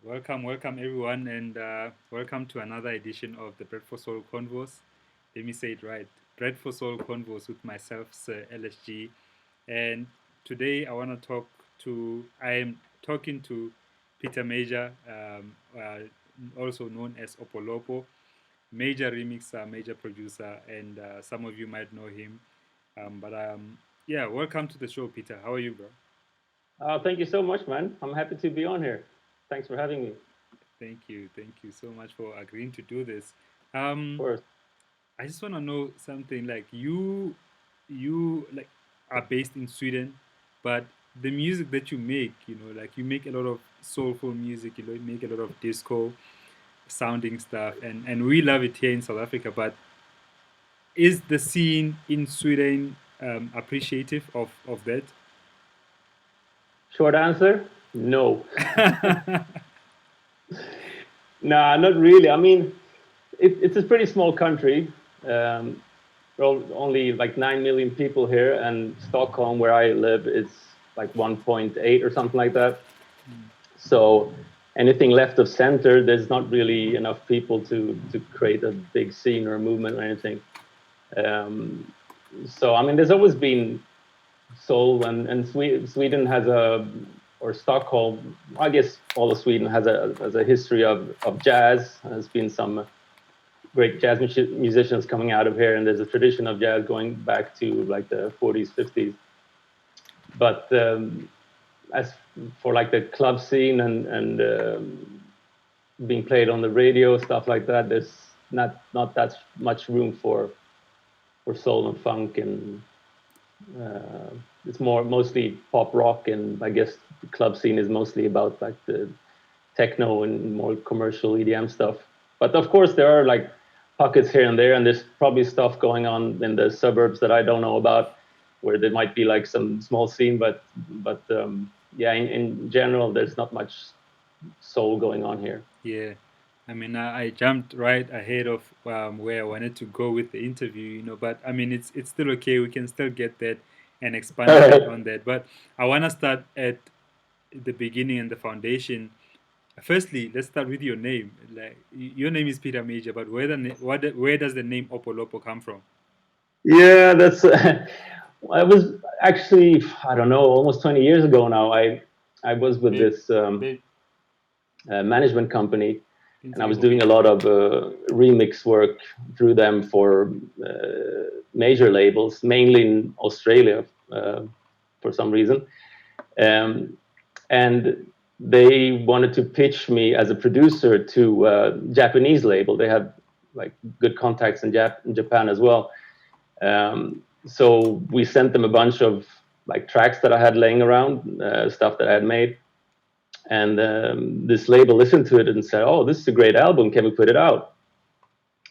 welcome everyone, and welcome to another edition of the Bread for Soul Convos. Let me say it right, Bread for Soul Convos with myself, Sir LSG. And today I am talking to Peter Major, also known as OPOLOPO, major remixer, major producer, and some of you might know him. Yeah, welcome to the show, Peter. How are you, bro? Thank you so much, man. I'm happy to be on here. Thanks for having me. Thank you so much for agreeing to do this. Of Um, course. I just want to know something. Like you like are based in Sweden, but the music that you make, like you make a lot of soulful music. You make a lot of disco sounding stuff, and we love it here in South Africa. But is the scene in Sweden appreciative of that? Short answer, no. Nah, not really. I mean, it's a pretty small country. Um, we're only like 9 million people here, and Stockholm, where I live, is like 1.8 or something like that. So anything left of center, there's not really enough people to create a big scene or a movement or anything. Um, so I mean, there's always been soul and Sweden has or Stockholm, I guess all of Sweden has a history of jazz. There's been some great jazz musicians coming out of here, and there's a tradition of jazz going back to like the 40s, 50s. But as for like the club scene and being played on the radio, stuff like that, there's not that much room for soul and funk and uh, it's mostly pop rock, and I guess the club scene is mostly about like the techno and more commercial EDM stuff. But of course, there are like pockets here and there, and there's probably stuff going on in the suburbs that I don't know about, where there might be like some small scene. But yeah, in general, there's not much soul going on here. Yeah, I mean, I jumped right ahead of where I wanted to go with the interview, But I mean, it's still okay. We can still get that and expand a bit on that. But I want to start at the beginning and the foundation. Firstly, let's start with your name. Like your name is Peter Major, but where does the name Opolopo come from? Yeah, that's. I was actually, I don't know, almost 20 years ago now. I was with Babe, this babe, management company, and I was doing a Pinto. lot of remix work through them for major labels, mainly in Australia for some reason. Um, and they wanted to pitch me as a producer to a Japanese label. They had like good contacts in Japan as well. So we sent them a bunch of like tracks that I had laying around, stuff that I had made, and this label listened to it and said, "Oh, this is a great album. Can we put it out?"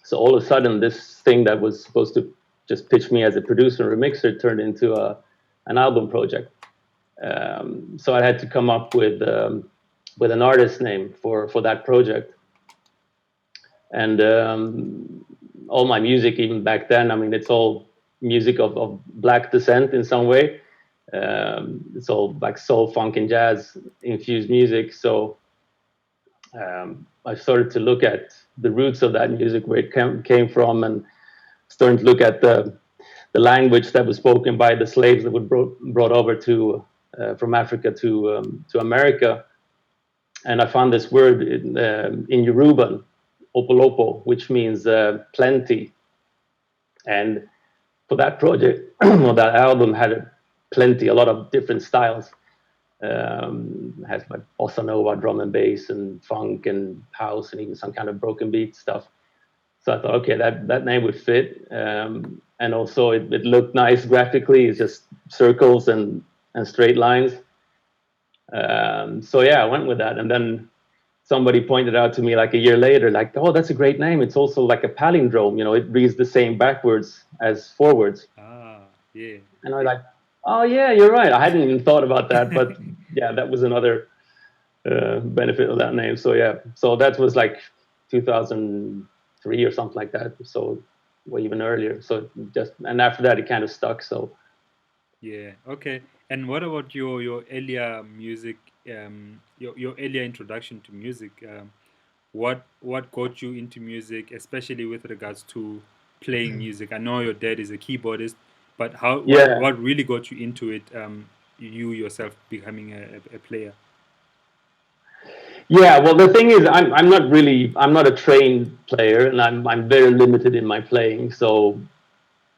So all of a sudden, this thing that was supposed to just pitch me as a producer and remixer turned into an album project. So I had to come up with an artist name for that project, and all my music, even back then, I mean, it's all music of black descent in some way. It's all like soul, funk, and jazz infused music. So I started to look at the roots of that music, where it came from, and starting to look at the language that was spoken by the slaves that were brought over to from Africa to America. And I found this word in Yoruban, OPOLOPO, which means plenty. And for that project, or that album had a lot of different styles. Has like bossa nova, drum and bass, and funk and house, and even some kind of broken beat stuff. So I thought, okay, that name would fit, and also it looked nice graphically. It's just circles and straight lines. So yeah, I went with that, and then somebody pointed out to me like a year later, like, oh, that's a great name. It's also like a palindrome. It reads the same backwards as forwards. Ah, yeah. And I was like, oh yeah, you're right. I hadn't even thought about that, but yeah, that was another benefit of that name. So yeah, so that was like 2003 or something like that. So, or even earlier. So just, and after that, it kind of stuck. So Yeah. Okay. And what about your earlier music? Your earlier introduction to music. What got you into music, especially with regards to playing music? I know your dad is a keyboardist, but how Yeah. what really got you into it? You yourself becoming a player. Yeah, well, the thing is, I'm not a trained player, and I'm very limited in my playing. So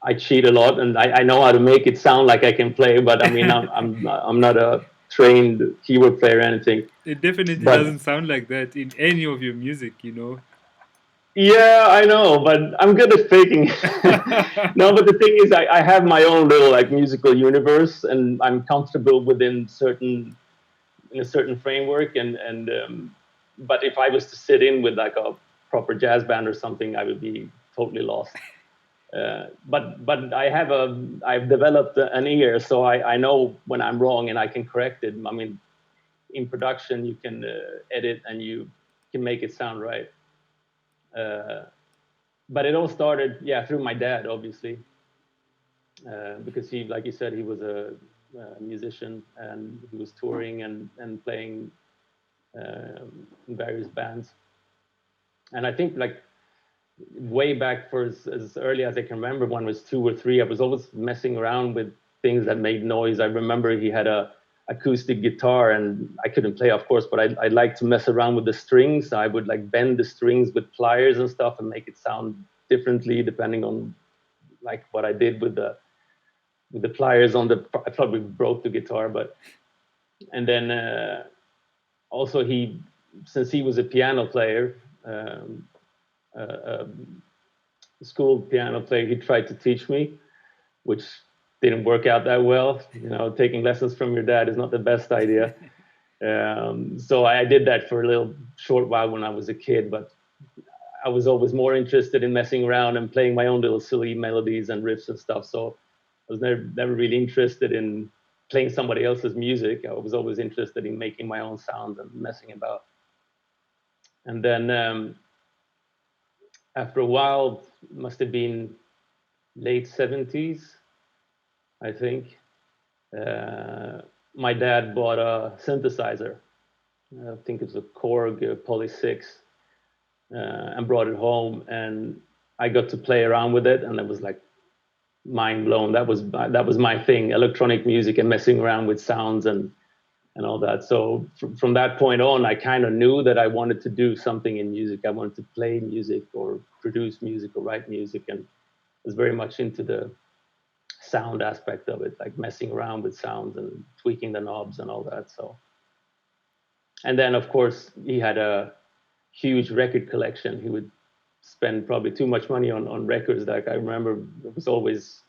I cheat a lot, and I know how to make it sound like I can play. But I mean, I'm not a trained keyboard player or anything. It definitely But doesn't sound like that in any of your music, you know. yeah, I know, but I'm good at faking. No, but the thing is, I have my own little like musical universe, and I'm comfortable within certain in a certain framework. But if I was to sit in with like a proper jazz band or something, I would be totally lost. But I've developed an ear, so I know when I'm wrong and I can correct it. I mean, in production, you can edit and you can make it sound right. Uh, but it all started, yeah, through my dad, obviously, because he, like you said, he was a musician and he was touring and playing in various bands. And I think like way back for as early as I can remember, when I was 2 or 3, I was always messing around with things that made noise. I remember he had a acoustic guitar, and I couldn't play, of course, but I like to mess around with the strings. I would like bend the strings with pliers and stuff and make it sound differently depending on like what I did with the pliers on the. I probably broke the guitar, but and then also since he was a piano player. Uh, School piano player, he tried to teach me, which didn't work out that well. Taking lessons from your dad is not the best idea. So I did that for a little short while when I was a kid, but I was always more interested in messing around and playing my own little silly melodies and riffs and stuff. So I was never really interested in playing somebody else's music. I was always interested in making my own sounds and messing about. And then after a while, must have been late 70s, I think. Uh, my dad bought a synthesizer. I think it was a Korg Poly 6, and brought it home. And I got to play around with it, and it was like mind blown. That was my thing, electronic music and messing around with sounds and all that. So from that point on, I kind of knew that I wanted to do something in music. I wanted to play music or produce music or write music, and was very much into the sound aspect of it, like messing around with sounds and tweaking the knobs and all that. So, and then of course he had a huge record collection. He would spend probably too much money on records. Like I remember it was always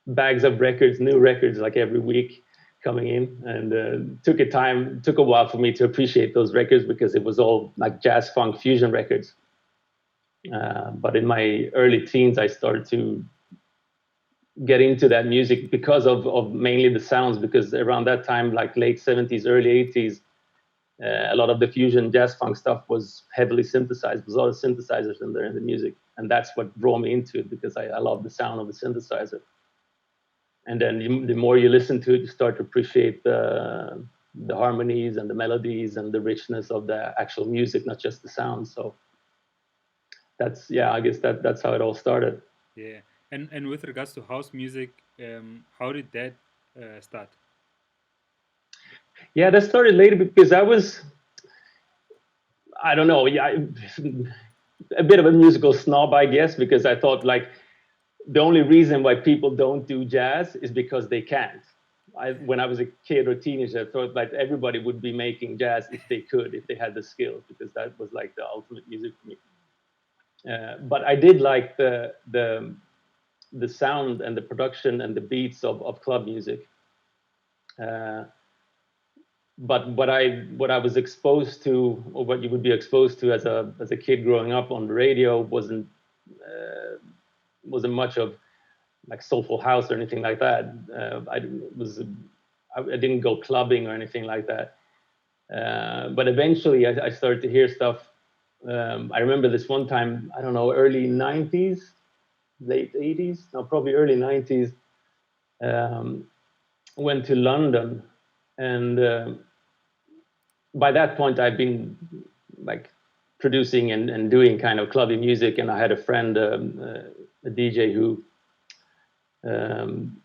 bags of records, new records, like every week coming in, and took a while for me to appreciate those records because it was all like jazz funk fusion records. But in my early teens, I started to get into that music because of mainly the sounds, because around that time, like late 70s, early 80s, a lot of the fusion jazz funk stuff was heavily synthesized. There's a lot of synthesizers in there in the music, and that's what drew me into it, because I love the sound of the synthesizer. And then the more you listen to it, you start to appreciate the harmonies and the melodies and the richness of the actual music, not just the sound. So I guess that's how it all started. Yeah. And with regards to house music, how did that start? Yeah, that started later because I don't know, yeah, a bit of a musical snob, I guess, because I thought like the only reason why people don't do jazz is because they can't. When I was a kid or teenager, I thought like everybody would be making jazz if they could, if they had the skills, because that was like the ultimate music for me. But I did like the sound and the production and the beats of club music. Uh, but what I was exposed to, or what you would be exposed to as a kid growing up on the radio, wasn't much of like soulful house or anything like that. I didn't go clubbing or anything like that. But eventually, I started to hear stuff. I remember this one time, I don't know, early 90s, late 80s, no, probably early 90s. Um, went to London, and by that point I've been like producing and doing kind of clubby music, and I had a friend, a DJ, who um,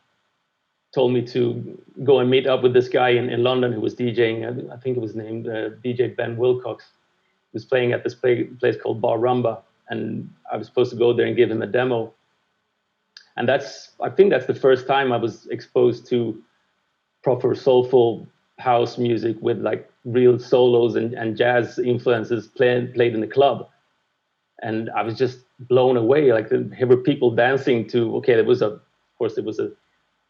told me to go and meet up with this guy in London who was DJing. I think it was named DJ Ben Wilcox. He was playing at this place called Bar Rumba, and I was supposed to go there and give him a demo. And I think that's the first time I was exposed to proper soulful house music with like real solos and jazz influences played in the club. And I was just blown away. Like there were people dancing to, okay, of course, there was a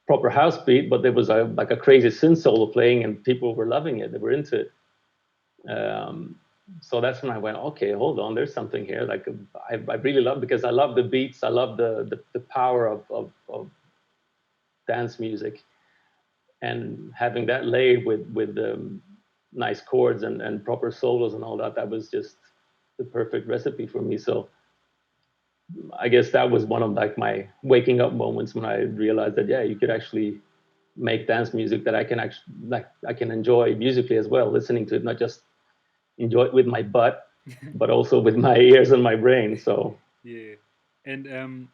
proper house beat, but there was like a crazy synth solo playing, and people were loving it. They were into it. So that's when I went, okay, hold on, there's something here. Like I really love, because I love the beats, I love the power of dance music, and having that layered with nice chords and proper solos and all that. That was just the perfect recipe for me. So I guess that was one of like my waking up moments when I realized that, yeah, you could actually make dance music that I can actually like I can enjoy musically as well, listening to it, not just enjoy it with my butt, but also with my ears and my brain. So Yeah. And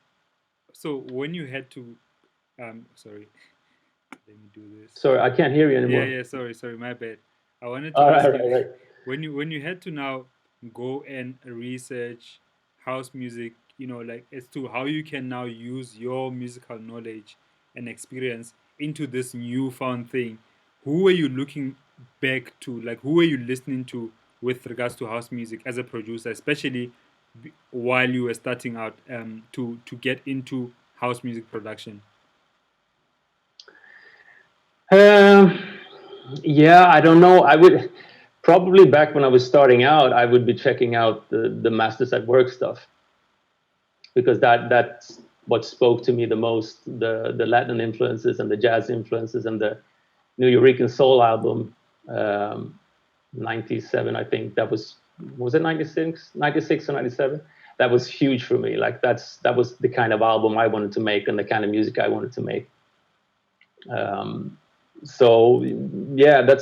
so when you had to, sorry, let me do this. sorry, I can't hear you Yeah, anymore. yeah, sorry, my bad. I wanted to All ask right, you, right, right. when you had to now go and research house music, like as to how you can now use your musical knowledge and experience into this newfound thing, who were you looking back to? Like, who were you listening to with regards to house music as a producer, especially while you were starting out, to get into house music production? Um, yeah, I don't know. I would probably, back when I was starting out, I would be checking out the Masters at Work stuff, because that's what spoke to me the most. The Latin influences and the jazz influences, and the New Eurekan Soul album, um, 97, I think. Was it 96, 96 or 97? That was huge for me. Like that was the kind of album I wanted to make and the kind of music I wanted to make. Um, so yeah, they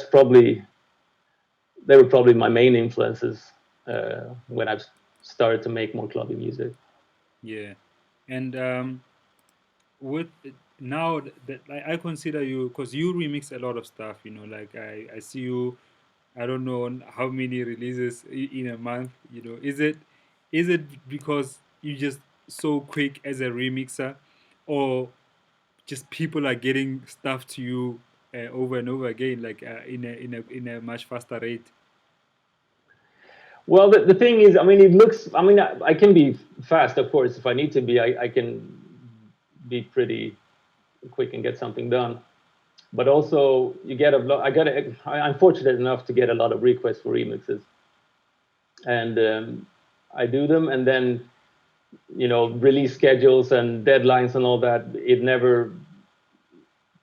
were probably my main influences when I started to make more clubby music. Yeah. And with now that I consider you, because you remix a lot of stuff, like I see you, I don't know how many releases in a month. Is it because you just so quick as a remixer, or just people are getting stuff to you over and over again, like in a much faster rate? Well, the thing is, I mean, it looks, I mean, I can be fast, of course, if I need to be. I can be pretty quick and get something done. But also, you get a lot. I'm fortunate enough to get a lot of requests for remixes, and I do them, and then release schedules and deadlines and all that. It never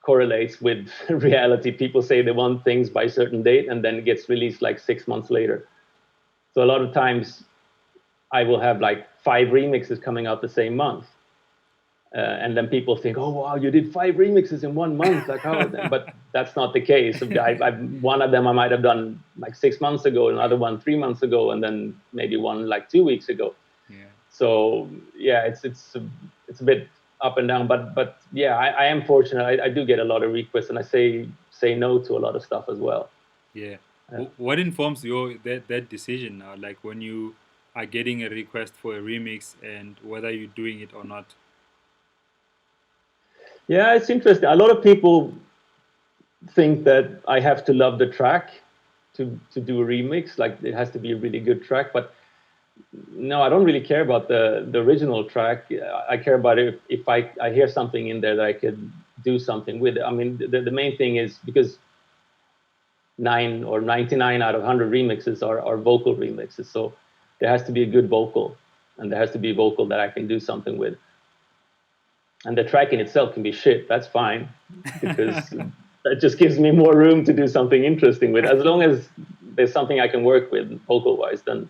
correlates with reality. People say they want things by a certain date, and then it gets released like 6 months later. So a lot of times I will have like 5 remixes coming out the same month. And then people think, oh wow, you did 5 remixes in 1 month, like how? But that's not the case. One of them I might have done like 6 months ago, another one 3 months ago, and then maybe one like 2 weeks ago. Yeah. So yeah, it's a bit up and down, but yeah, I am fortunate. I do get a lot of requests, and I say no to a lot of stuff as well. Yeah. Uh, What informs your that decision now? Like when you are getting a request for a remix and whether you're doing it or not. yeah, it's interesting. A lot of people think that I have to love the track to do a remix. Like it has to be a really good track, but no, I don't really care about the original track. I care about if I hear something in there that I could do something with it. I mean, the main thing is because 99 out of 100 remixes are vocal remixes. So there has to be a good vocal, and there has to be a vocal that I can do something with. And the track in itself can be shit. That's fine, because that just gives me more room to do something interesting with. As long as there's something I can work with vocal wise, then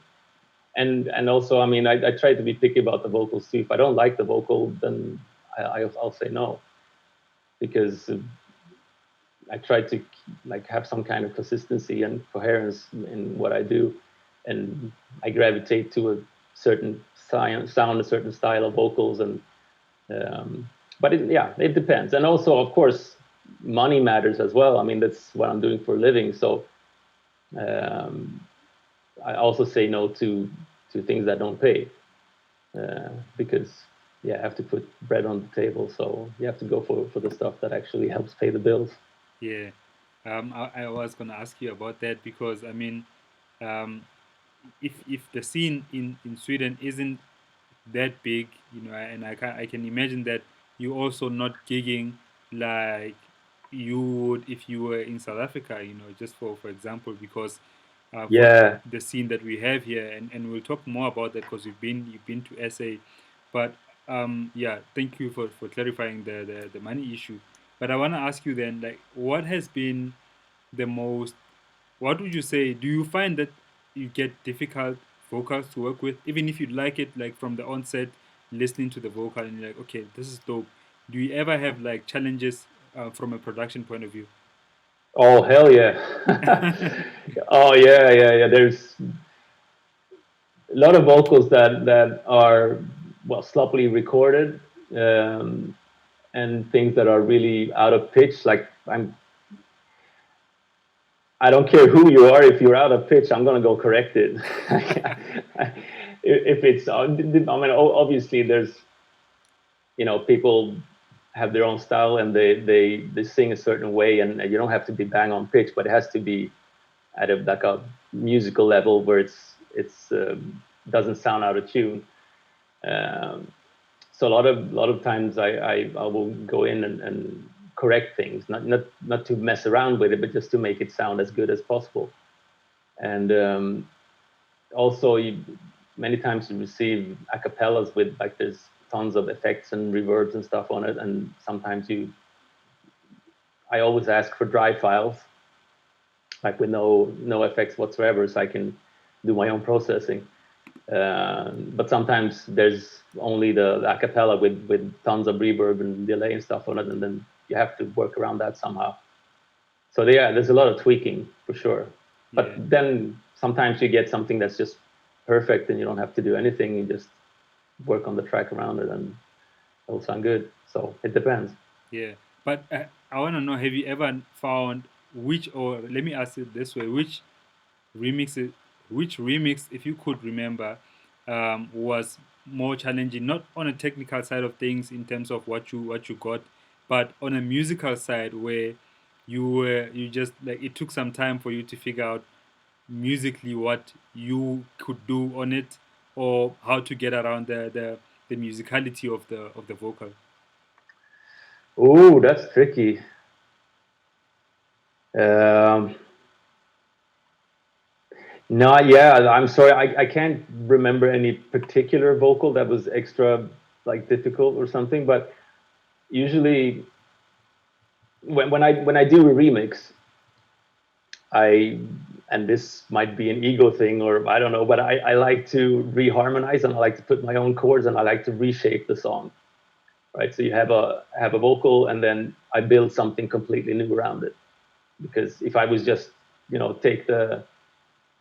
and also, I mean, I try to be picky about the vocals too. If I don't like the vocal, then I'll say no, because I try to like have some kind of consistency and coherence in what I do, and I gravitate to a certain sound, a certain style of vocals, and but yeah, it depends. And also, of course, money matters as well. I mean, that's what I'm doing for a living, so um, I also say no to things that don't pay, because yeah, I have to put bread on the table. So you have to go for the stuff that actually helps pay the bills. Yeah. I was gonna ask you about that because I mean, um, if the scene in Sweden isn't that big, you know, and I can imagine that you also not gigging like you would if you were in South Africa, you know, just for example, because for Yeah. the scene that we have here, and we'll talk more about that because you've been to SA, but yeah, thank you for clarifying the money issue. But I want to ask you then, like, what has been the most, what would you say, do you find that you get difficult vocals to work with, even if you like it, like from the onset, listening to the vocal and you're like, okay, this is dope? Do you ever have like challenges from a production point of view? Oh hell yeah. Oh yeah, yeah, yeah. There's a lot of vocals that are well sloppily recorded, um, and things that are really out of pitch. Like I don't care who you are. If you're out of pitch, I'm gonna go correct it. If it's, I mean, obviously there's, people have their own style and they sing a certain way, and you don't have to be bang on pitch, but it has to be at a like a musical level where it's doesn't sound out of tune. Um, so a lot of times I will go in and correct things, not to mess around with it, but just to make it sound as good as possible. And also, many times you receive acapellas with like there's tons of effects and reverbs and stuff on it, and sometimes I always ask for dry files, like with no effects whatsoever, so I can do my own processing. But sometimes there's only the acapella with tons of reverb and delay and stuff on it, and then you have to work around that somehow. So yeah, there's a lot of tweaking for sure. But Yeah, then sometimes you get something that's just perfect, and you don't have to do anything. You just work on the track around it, and it'll sound good. So it depends. yeah. But I want to know, have you ever found which, or let me ask it this way, remix it, which remix, if you could remember, was more challenging, not on a technical side of things in terms of what you got, but on a musical side where you just like it took some time for you to figure out musically what you could do on it, or how to get around the musicality of the vocal. Ooh, that's tricky. Um, no, yeah, I'm sorry. I can't remember any particular vocal that was extra like difficult or something. But usually, when I do a remix, I and this might be an ego thing or I don't know, but I like to reharmonize, and I like to put my own chords, and I like to reshape the song. Right. So you have a vocal, and then I build something completely new around it. Because if I was just take the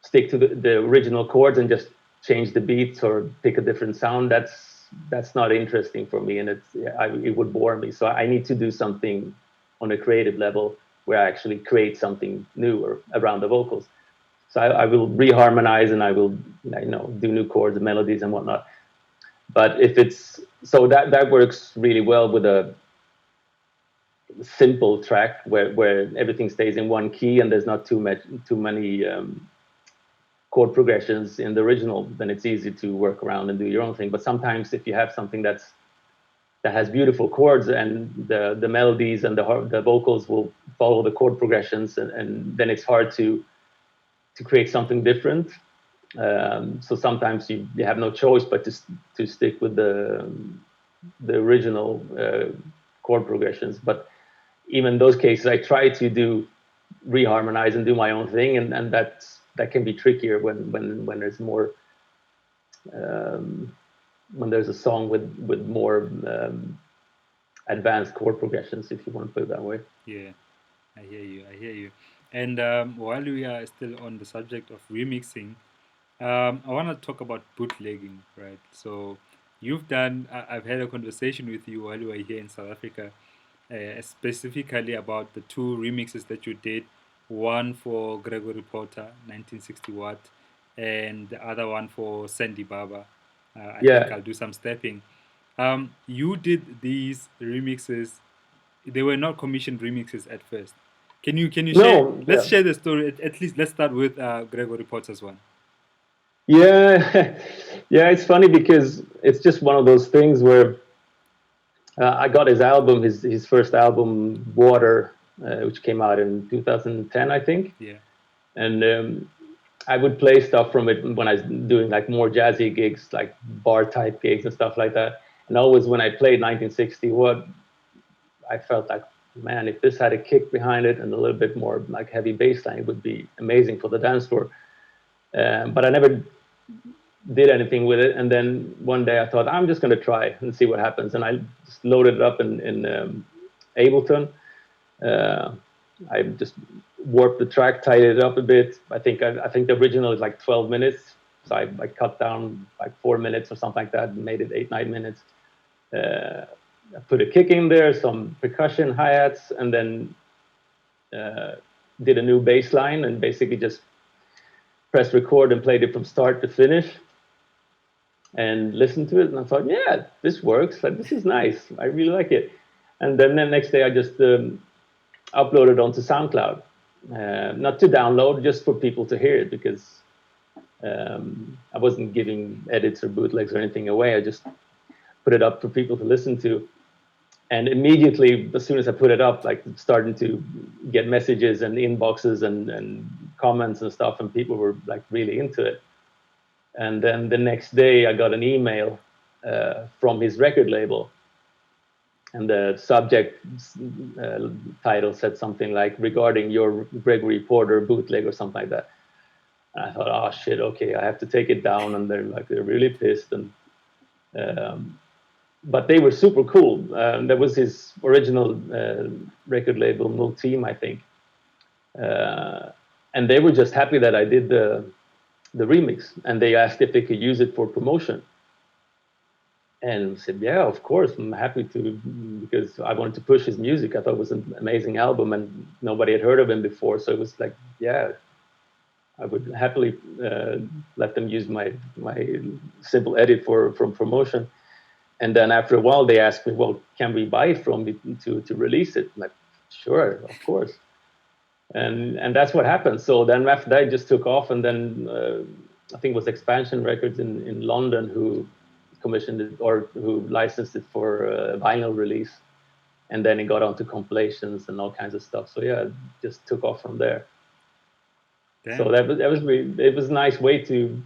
stick to the original chords and just change the beats or pick a different sound, that's not interesting for me, and it would bore me. So I need to do something on a creative level where I actually create something new or around the vocals. So I will reharmonize, and I will do new chords and melodies and whatnot. But if it's so that works really well with a simple track where everything stays in one key and there's not too many chord progressions in the original, then it's easy to work around and do your own thing. But sometimes if you have something that has beautiful chords, and the melodies and the vocals will follow the chord progressions, and then it's hard to create something different. So sometimes you have no choice but to stick with the original chord progressions. But even in those cases, I try to do reharmonize and do my own thing, and that can be trickier when there's more um, when there's a song with more advanced chord progressions, if you want to put it that way. Yeah. I hear you. I hear you. And while we are still on the subject of remixing, I want to talk about bootlegging, right? So you've done. I've had a conversation with you while you were here in South Africa, specifically about the two remixes that you did. One for Gregory Porter, 1960 Watt, and the other one for Sandy Baba. I think Yeah. I'll do some stepping. You did these remixes. They were not commissioned remixes at first. Can you share? No. Let's Yeah. share the story. At least let's start with Gregory Potter's one. Yeah. Yeah. It's funny because it's just one of those things where I got his album, his first album, Water, which came out in 2010, I think, Yeah. and I would play stuff from it when I was doing like more jazzy gigs, like bar type gigs and stuff like that. And always when I played 1960, what I felt like, man, if this had a kick behind it and a little bit more like heavy bass line, it would be amazing for the dance floor. But I never did anything with it. And then one day I thought, I'm just going to try and see what happens. And I just loaded it up in Ableton. Uh, I just warped the track, tied it up a bit. I think the original is like 12 minutes. So I cut down like 4 minutes or something like that and made it 8, 9 minutes. Uh, I put a kick in there, some percussion, hi-hats, and then uh, did a new bass line and basically just pressed record and played it from start to finish and listened to it. And I thought, yeah, this works. Like, this is nice. I really like it. And then the next day I just uploaded onto SoundCloud, not to download, just for people to hear it because I wasn't giving edits or bootlegs or anything away. I just put it up for people to listen to. And immediately, as soon as I put it up, like starting to get messages and inboxes and comments and stuff, and people were like really into it. And then the next day, I got an email from his record label, and the subject uh, title said something like regarding your Gregory Porter bootleg or something like that. And I thought, oh shit, okay, I have to take it down. And they're really pissed. And um, but they were super cool. That was his original record label, Multeam, I think, uh, and they were just happy that I did the remix, and they asked if they could use it for promotion. And I said, yeah, of course, I'm happy to, because I wanted to push his music. I thought it was an amazing album, and nobody had heard of him before. So it was like, yeah, I would happily let them use my simple edit for promotion. And then after a while, they asked me, well, can we buy it from you to release it? I'm like, sure, of course. And that's what happened. So then after that, it just took off. And then I think it was Expansion Records in London who commissioned it or who licensed it for vinyl release. And then it got onto compilations and all kinds of stuff. So yeah, it just took off from there. So Damn. that was really, it was a nice way to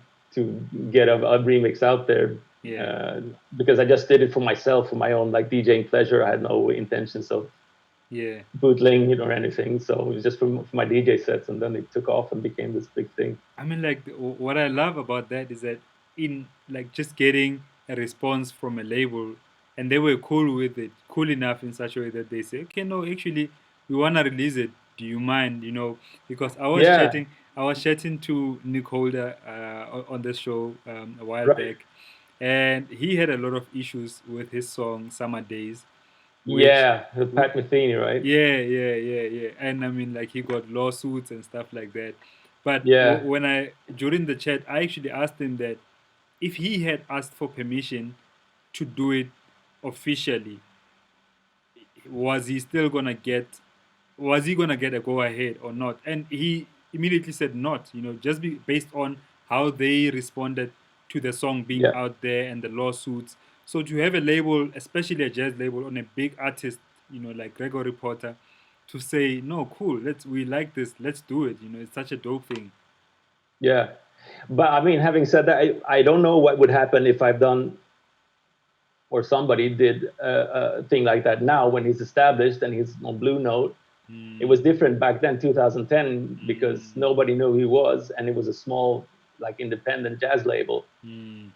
get a remix out there, Yeah. uh, because I just did it for myself, for my own like DJing pleasure. I had no intentions of Yeah. bootlegging it or anything. So it was just for my DJ sets, and then it took off and became this big thing. I mean, like, what I love about that is that in like just getting a response from a label, and they were cool with it, cool enough in such a way that they say, okay, no, actually, we wanna release it. Do you mind? Because Yeah, I was chatting to Nick Holder on the show a while right. back, and he had a lot of issues with his song "Summer Days," which Yeah, Pat Metheny, right? yeah. And I mean, like, he got lawsuits and stuff like that. But Yeah, when during the chat, I actually asked him that if he had asked for permission to do it officially, was he still gonna get, was he gonna get a go ahead or not? And he immediately said not. Just based on how they responded to the song being yeah, out there and the lawsuits. So to have a label, especially a jazz label, on a big artist, like Gregory Porter, to say no, cool, we like this, let's do it. It's such a dope thing. yeah. But I mean, having said that, I don't know what would happen if I've done or somebody did a thing like that now when he's established and he's on Blue Note. It Mm, was different back then, 2010, because mm, nobody knew who he was, and it was a small, like, independent jazz label. mm.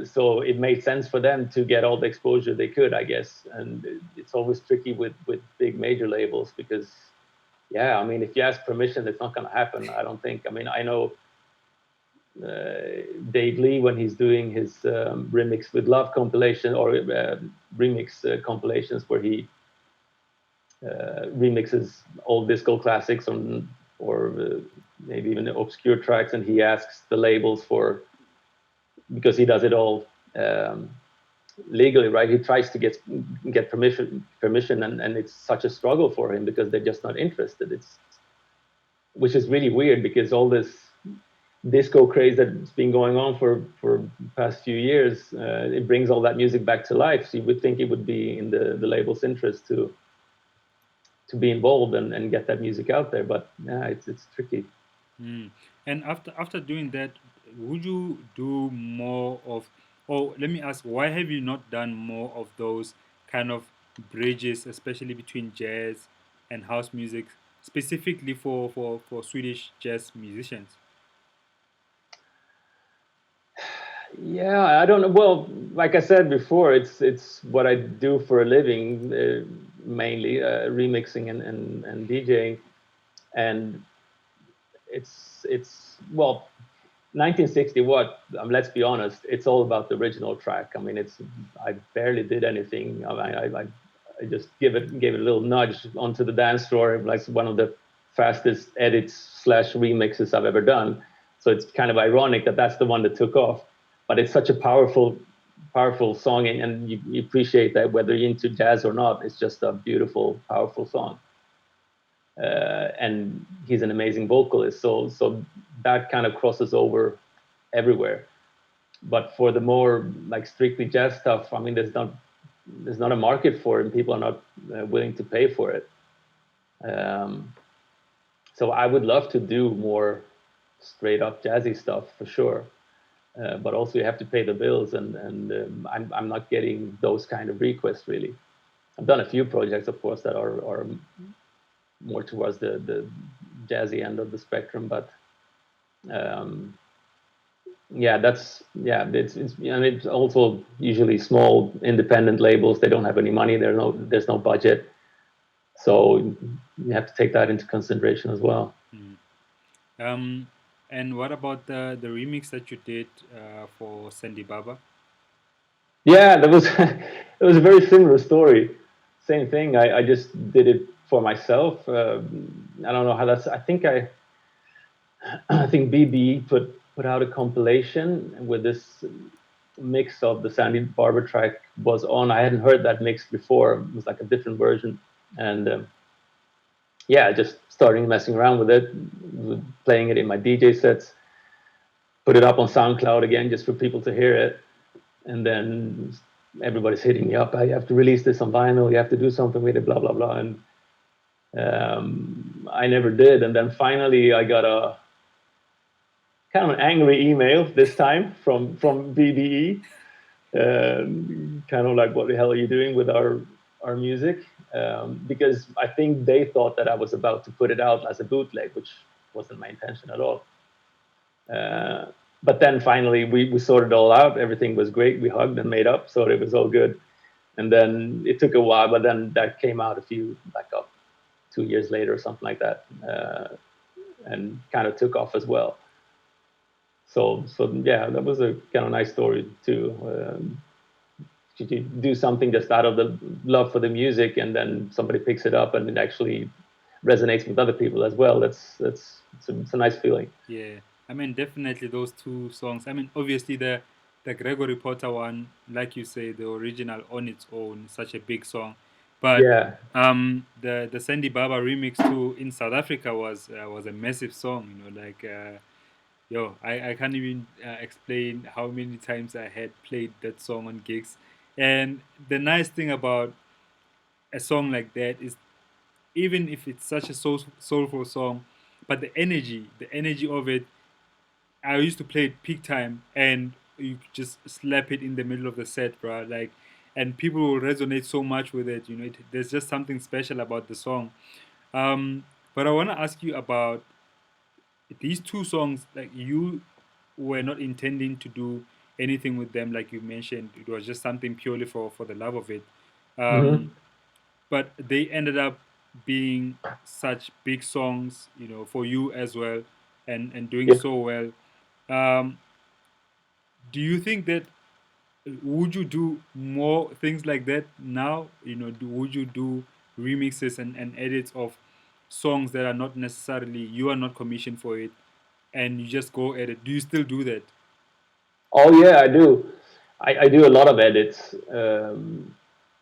So it made sense for them to get all the exposure they could, I guess. And it's always tricky with big major labels because yeah, I mean, if you ask permission, it's not going to happen. I don't think. I mean, I know Dave Lee when he's doing his remix with love compilation or remix compilations where he remixes old disco classics on, or maybe even obscure tracks, and he asks the labels for, because he does it all legally, right? He tries to get permission, and it's such a struggle for him because they're just not interested. It's, which is really weird because all this disco craze that's been going on for the past few years, it brings all that music back to life. So you would think it would be in the label's interest to be involved and get that music out there, but yeah, it's tricky. Mm. And after doing that, would you do more of, or let me ask, why have you not done more of those kind of bridges, especially between jazz and house music, specifically for Swedish jazz musicians? Yeah, I don't know. Well, like I said before, it's what I do for a living, mainly remixing and DJing, and it's well, 1960. What? Let's be honest. It's all about the original track. I mean, it's I barely did anything. I just gave it a little nudge onto the dance floor, like one of the fastest edits slash remixes I've ever done. So it's kind of ironic that that's the one that took off. But it's such a powerful song, and you appreciate that whether you're into jazz or not. It's just a beautiful, powerful song, and he's an amazing vocalist. So that kind of crosses over everywhere. But for the more like strictly jazz stuff, I mean, there's not a market for it, and people are not willing to pay for it. Um, so I would love to do more straight up jazzy stuff for sure. But also you have to pay the bills, and I'm not getting those kind of requests really. I've done a few projects, of course, that are more towards the jazzy end of the spectrum, but um, yeah, it's and it's also usually small independent labels. They don't have any money. There's no budget, so you have to take that into consideration as well. Mm. Um, and what about the remix that you did for Sandy Baba? Yeah, that was it was a very similar story. Same thing. I just did it for myself. I don't know how that's. I think BBE put out a compilation with this mix of the Sandy Barber track was on. I hadn't heard that mix before. It was like a different version, and yeah, just starting messing around with it, playing it in my DJ sets, put it up on SoundCloud again just for people to hear it, and then everybody's hitting me up. I have to release this on vinyl. You have to do something with it. Blah blah blah. And I never did. And then finally, I got a kind of an angry email this time from BDE, kind of like, "What the hell are you doing with our music?" Because I think they thought that I was about to put it out as a bootleg, which wasn't my intention at all. Uh, but then finally we sorted it all out. Everything was great. We hugged and made up, so it was all good. And then it took a while, but then that came out a few like 2 years later or something like that, and kind of took off as well. So yeah, that was a kind of nice story too. You do something just out of the love for the music, and then somebody picks it up and it actually resonates with other people as well. It's a nice feeling. Yeah, I mean, definitely those two songs. I mean, obviously the Gregory Potter one, like you say, the original on its own, such a big song, but Yeah. the Sandy Baba remix too in South Africa was a massive song. You know, like yo, I can't even explain how many times I had played that song on gigs, and the nice thing about a song like that is even if it's such a soulful song, but the energy of it, I used to play it peak time, and you just slap it in the middle of the set, bro. Like, and people will resonate so much with it. You know, there's just something special about the song. Um, but I want to ask you about these two songs. Like, you were not intending to do anything with them, like you mentioned. It was just something purely for the love of it. Hmm. Um, but they ended up being such big songs, for you as well, and doing Yeah. so well. Um, do you think that would you do more things like that now? Would you do remixes and edits of songs that are not necessarily you are not commissioned for it, and you just go edit? Do you still do that? Oh yeah, I do. I do a lot of edits,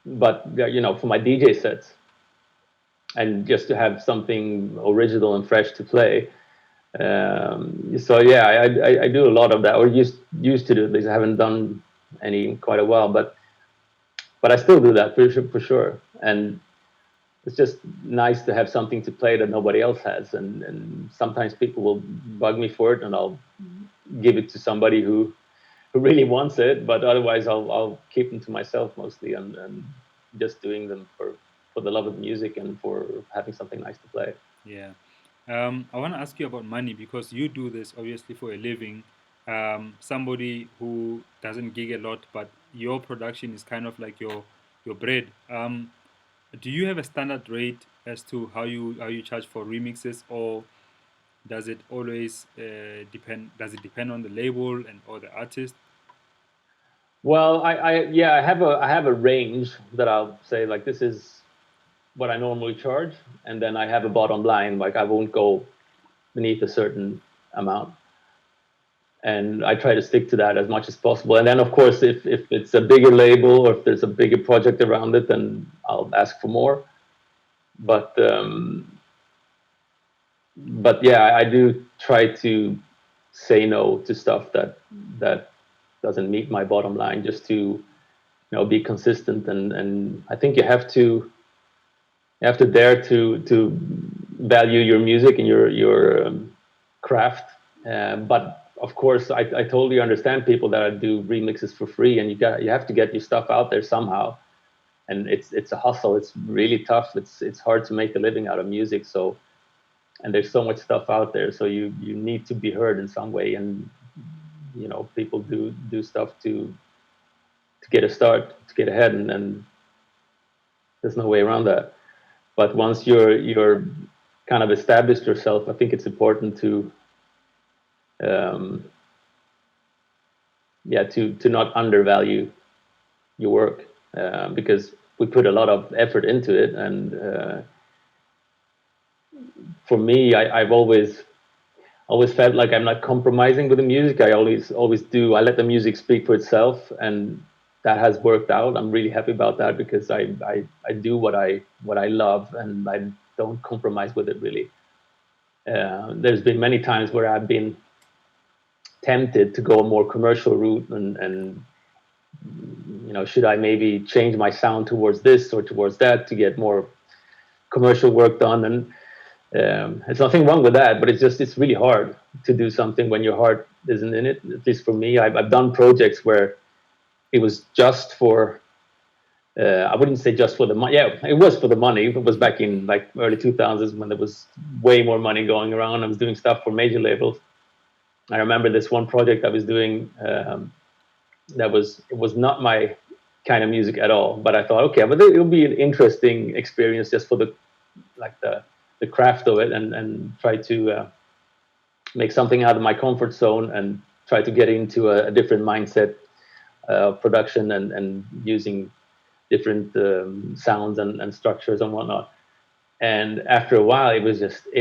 but for my DJ sets, and just to have something original and fresh to play. So yeah, I do a lot of that, or used to do. At least I haven't done any in quite a while, but I still do that for sure. And it's just nice to have something to play that nobody else has. And sometimes people will bug me for it, and I'll give it to somebody who really wants it. But otherwise, I'll keep them to myself mostly, and just doing them for the love of music and for having something nice to play. Yeah. I want to ask you about money because you do this obviously for a living. Somebody who doesn't gig a lot, but your production is kind of like your bread. Do you have a standard rate as to how you charge for remixes, or does it always depend? Does it depend on the label and or the artist? Well, yeah, I have a range that I'll say, like, this is what I normally charge, and then I have a bottom line, like I won't go beneath a certain amount, and I try to stick to that as much as possible. And then, of course, if it's a bigger label, or if there's a bigger project around it, then I'll ask for more. But yeah, I do try to say no to stuff that doesn't meet my bottom line, just to be consistent. And I think you have to dare to value your music and your craft. But of course, I totally understand people that do remixes for free, and you have to get your stuff out there somehow. And it's a hustle. It's really tough. It's hard to make a living out of music. So, and there's so much stuff out there. So you need to be heard in some way. And people do stuff to get a start, to get ahead, and there's no way around that. But once you're kind of established yourself, I think it's important to um, yeah, to not undervalue your work, because we put a lot of effort into it. And for me, I've always felt like I'm not compromising with the music. I always do. I let the music speak for itself, and that has worked out. I'm really happy about that, because I do what I love, and I don't compromise with it really. There's been many times where I've been tempted to go a more commercial route, and should I maybe change my sound towards this or towards that to get more commercial work done. And there's nothing wrong with that, but it's really hard to do something when your heart isn't in it. At least for me, I've done projects where it was just for I wouldn't say just for the money. Yeah, it was for the money. It was back in like early 2000s, when there was way more money going around. I was doing stuff for major labels. I remember this one project I was doing, it was not my kind of music at all. But I thought, okay, but it'll be an interesting experience, just for the craft of it, and try to make something out of my comfort zone, and try to get into a different mindset of production, and using different sounds and structures and whatnot. And after a while, it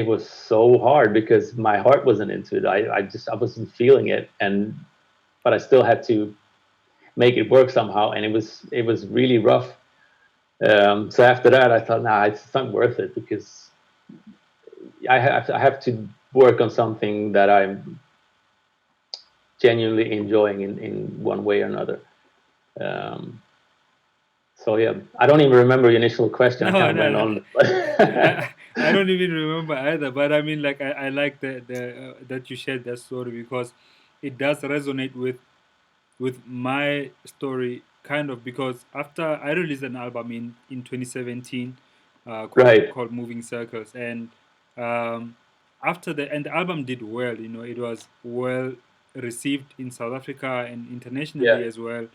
was so hard, because my heart wasn't into it. I wasn't feeling it, but I still had to make it work somehow, and it was really rough. So after that, I thought, nah, it's not worth it, because I have to work on something that I'm genuinely enjoying in one way or another. Um, so yeah, I don't even remember your initial question. I No, kind of no, went no. on. I don't even remember either. But I mean, like, I like that you shared that story because it does resonate with my story, kind of, because after I released an album in 2017, called Right. called Moving Circles, and um, after the album did well. It was well received in South Africa and Yeah. internationally as well.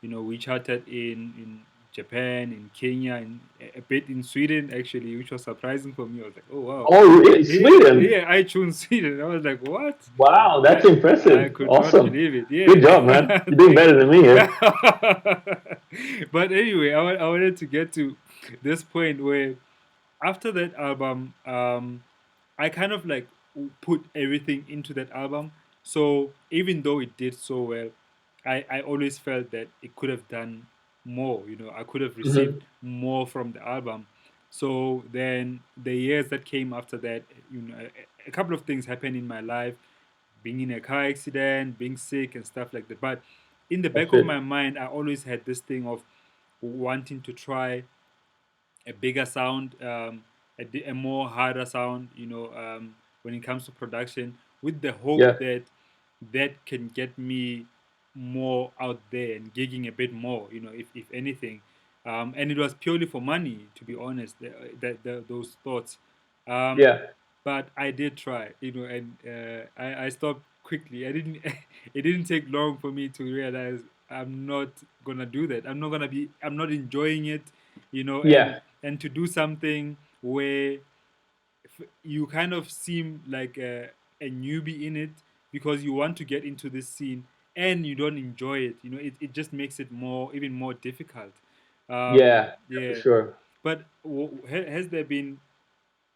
We charted in Japan, in Kenya, and a bit in Sweden actually, which was surprising for me. I was like, oh wow, Oh, really? Sweden? yeah, iTunes Sweden. I was like, what? Wow, that's I impressive. could not Awesome. believe it. Good job, man. Yeah, You're doing thank better you. than me here. But anyway, I wanted to get to this point where after that album, I kind of like put everything into that album. So even though it did so well, I always felt that it could have done more. You know, I could have received Hmm. more from the album. So then the years that came after that, you know, a couple of things happened in my life, being in a car accident, being sick, and stuff like that. But in the Oh, back of my shit. mind, I always had this thing of wanting to try a bigger sound, a more harder sound, you know, when it comes to production, with the hope Yeah, that that can get me more out there and gigging a bit more, you know, if anything. And it was purely for money, to be honest, those thoughts. Um, yeah, but I did try, you know, and I stopped quickly. I didn't. It didn't take long for me to realize I'm not gonna do that. I'm not gonna be. I'm not enjoying it, you know, yeah, and to do something where you kind of seem like a newbie in it because you want to get into this scene and you don't enjoy it. You know, it just makes it more even more difficult. yeah, for Yeah, sure. but has there been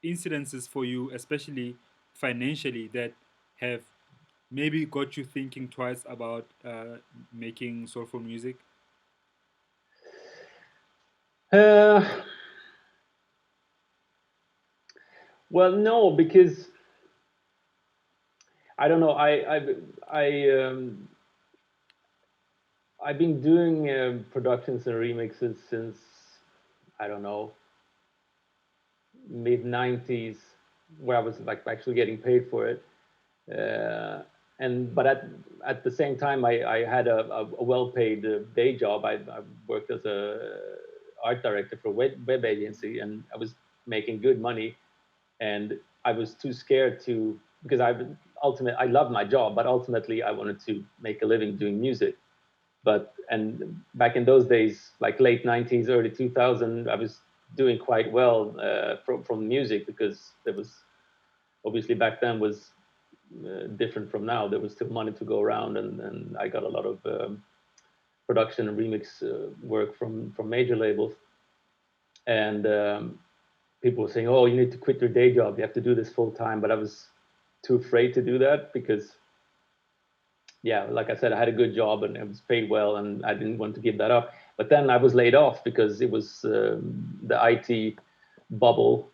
incidences for you, especially financially, that have maybe got you thinking twice about making soulful music? Uh, well, no, because I don't know. I've been doing productions and remixes since I don't know mid '90s, where I was like actually getting paid for it. Uh, and but at the same time, I had a well-paid day job. I worked as a art director for a web agency, and I was making good money. And I was too scared to because I loved my job, but ultimately I wanted to make a living doing music. But and back in those days, like late '90s, early 2000, I was doing quite well from music because there was obviously back then was different from now. There was still money to go around, and I got a lot of production and remix work from major labels. And people were saying, "Oh, you need to quit your day job. You have to do this full time." But I was too afraid to do that because, yeah, like I said, I had a good job and it was paid well, and I didn't want to give that up. But then I was laid off because it was the IT bubble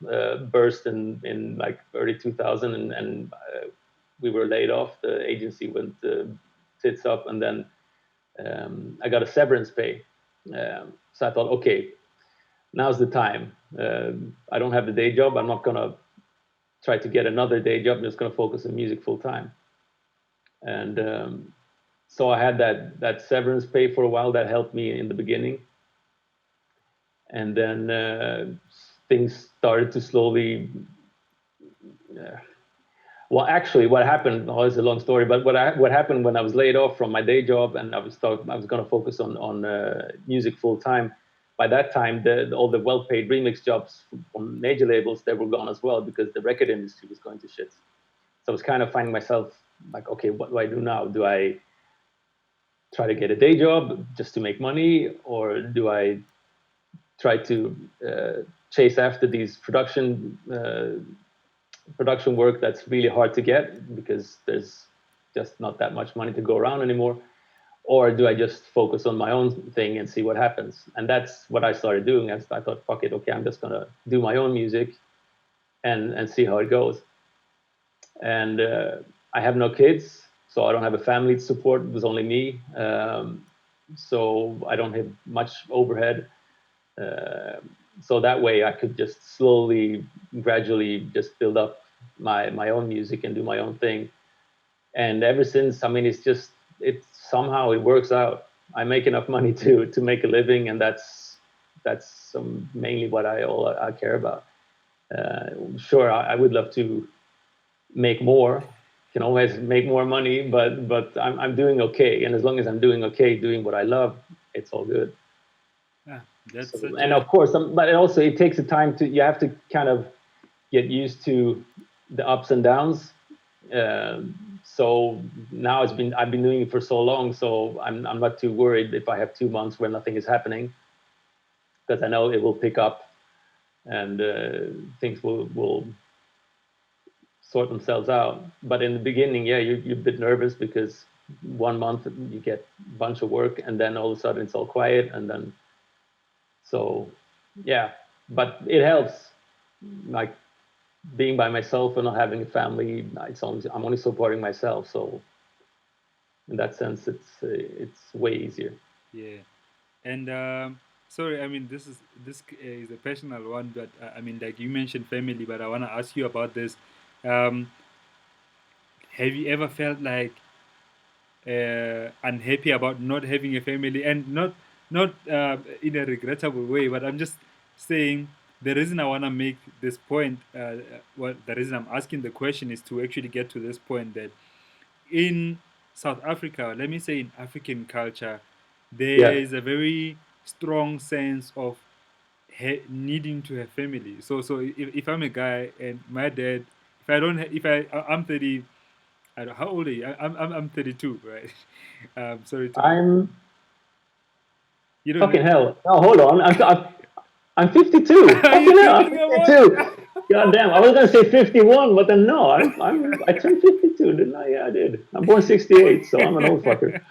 burst in like early 2000, and we were laid off. The agency went tits up, and then I got a severance pay. So I thought, okay, now's the time. I don't have the day job. I'm not gonna try to get another day job. I'm just gonna focus on music full time. And so I had that severance pay for a while. That helped me in the beginning, and then things started to slowly. Uh, well, actually, what happened? Oh, it's a long story, but what happened when I was laid off from my day job and I was going to focus on music full time. By that time, all the well-paid remix jobs from major labels, they were gone as well because the record industry was going to shit. So I was kind of finding myself like, okay, what do I do now? Do I try to get a day job just to make money, or do I try to chase after these production work that's really hard to get because there's just not that much money to go around anymore? Or do I just focus on my own thing and see what happens? And that's what I started doing. I thought, fuck it, okay, I'm just gonna do my own music and see how it goes. And I have no kids, so I don't have a family to support. It was only me, so I don't have much overhead. Uh, so that way, I could just slowly, gradually, just build up my own music and do my own thing. And ever since, I mean, it's somehow it works out. I make enough money to make a living, and that's mainly what I care about. Sure, I would love to make more. Can always make more money, but I'm doing okay, and as long as I'm doing okay, doing what I love, it's all good. Ah, that's So, such and a of course, but also it takes a time to, you have to kind of get used to the ups and downs. So now I've been doing it for so long, so I'm not too worried if I have 2 months where nothing is happening, because I know it will pick up, and things will sort themselves out. But in the beginning, yeah, you're a bit nervous because 1 month you get a bunch of work, and then all of a sudden it's all quiet, and then so yeah. But it helps, like being by myself and not having a family. I'm only supporting myself, so in that sense, it's way easier. yeah. And sorry, I mean this is a personal one, but I mean like you mentioned family, but I want to ask you about this. Um, have you ever felt like unhappy about not having a family, and not in a regrettable way, but I'm just saying the reason I want to make this point, what the reason I'm asking the question is to actually get to this point that in South Africa, let me say in African culture, there Yeah, is a very strong sense of needing to have family. So if I'm a guy and my dad, if I don't, I'm 30. I don't, how old are you? I'm 32, right? Sorry to ask. I'm You don't fucking have to. hell. No, hold on. I'm 52. Are you Fucking hell, I'm kidding about? 52. God damn, I was gonna say 51, but then no, I turned 52, didn't I? Yeah, I did. I'm born 68, so I'm an old fucker.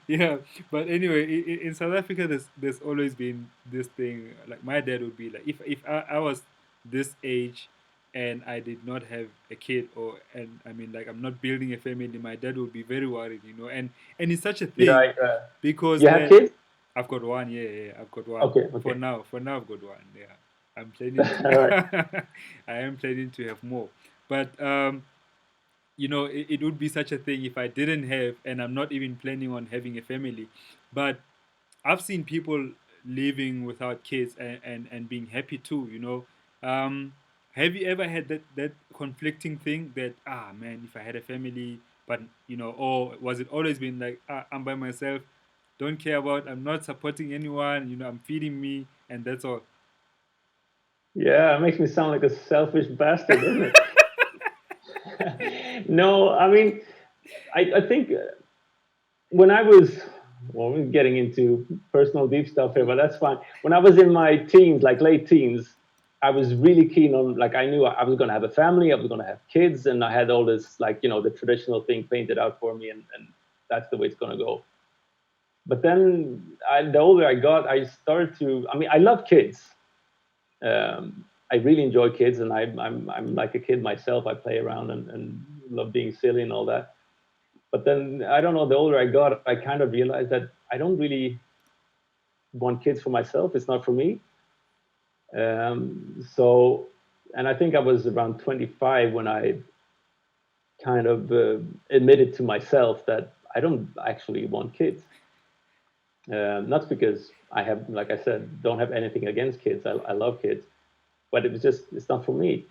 Yeah, but anyway, in South Africa, there's always been this thing. Like my dad would be like, if I was this age and I did not have a kid, or and I mean like I'm not building a family, my dad would be very worried, you know. And it's such a Did thing I? because You have that kids? I've got one. Yeah, yeah, I've got one Okay, for okay. now. For now, I've got one. Yeah, I'm planning All right. to. I am planning to have more, but you know, it would be such a thing if I didn't have, and I'm not even planning on having a family. But I've seen people living without kids and being happy too, you know. Have you ever had that conflicting thing that, ah man, if I had a family, but you know, or was it always been like, ah, I'm by myself, don't care about, I'm not supporting anyone, you know, I'm feeding me and that's all. Yeah, it makes me sound like a selfish bastard, doesn't it? No, I mean, I think when I was, well, we're getting into personal deep stuff here, but that's fine. When I was in my teens, like late teens, I was really keen on, like, I knew I was going to have a family, I was going to have kids, and I had all this, like, the traditional thing painted out for me, and that's the way it's going to go. But then the older I got, I started to, I mean, I love kids. I really enjoy kids, and I'm like a kid myself. I play around and love being silly and all that. But then I don't know. The older I got, I kind of realized that I don't really want kids for myself. It's not for me. So, and I think I was around 25 when I kind of admitted to myself that I don't actually want kids. Not because I have, like I said, don't have anything against kids. I love kids, but it was just, it's not for me.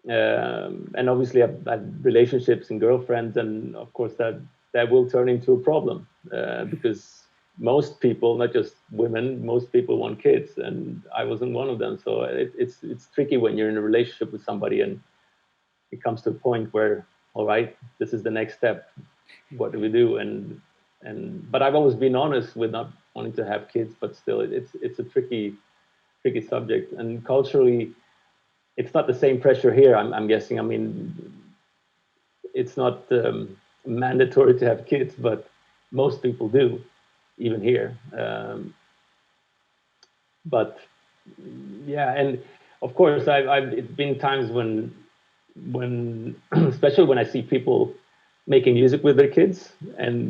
And obviously I've had relationships and girlfriends, and of course that will turn into a problem, because most people, not just women, most people want kids, and I wasn't one of them. So it's tricky when you're in a relationship with somebody and it comes to a point where, all right, this is the next step. What do we do? And but I've always been honest with not wanting to have kids, but still, it's a tricky subject, and culturally it's not the same pressure here. I'm guessing. I mean, it's not mandatory to have kids, but most people do, even here. But yeah, and of course, I've it's been times when especially when I see people making music with their kids, and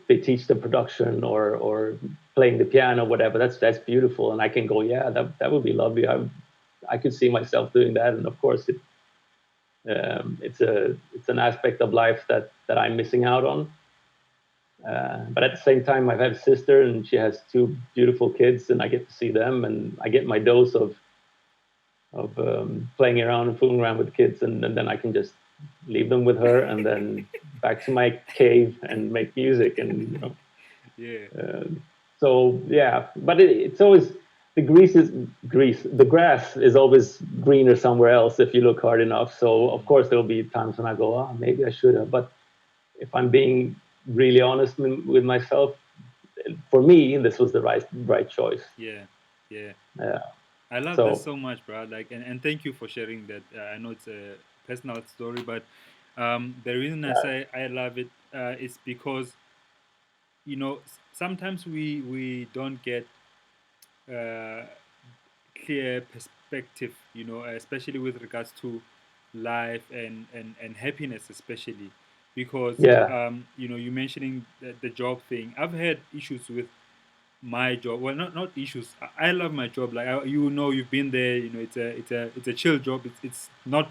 they teach them production or playing the piano, whatever. That's beautiful, and I can go, yeah, that would be lovely. I could see myself doing that, and of course, it's an aspect of life that I'm missing out on. But at the same time, I've had a sister, and she has two beautiful kids, and I get to see them, and I get my dose of playing around and fooling around with the kids, and then I can just leave them with her, and then back to my cave and make music, and Yeah. So yeah, but it's always the grass is always greener somewhere else if you look hard enough. So of course there'll be times when I go, oh, maybe I should have. But if I'm being really honest with myself, for me, this was the right choice. Yeah, yeah. Yeah. I love that So so much, bro. Like, and thank you for sharing that. I know it's a personal story, but the reason I say I love it is because sometimes we don't get uh, clear perspective, especially with regards to life and happiness, especially because yeah, you mentioning the job thing. I've had issues with my job. Well, not issues. I love my job. Like you've been there. It's a chill job. It's not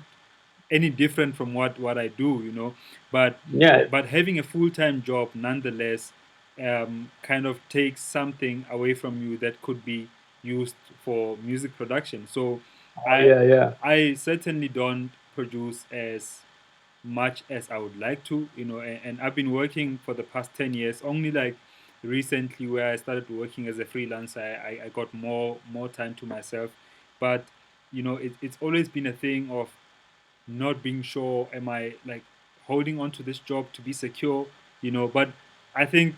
any different from what I do. But yeah, but having a full time job nonetheless kind of takes something away from you that could be used for music production. So oh I yeah, yeah, I certainly don't produce as much as I would like to, and I've been working for the past 10 years. Only like recently where I started working as a freelancer, I got more time to myself. But it's always been a thing of not being sure, am I like holding on to this job to be secure, but I think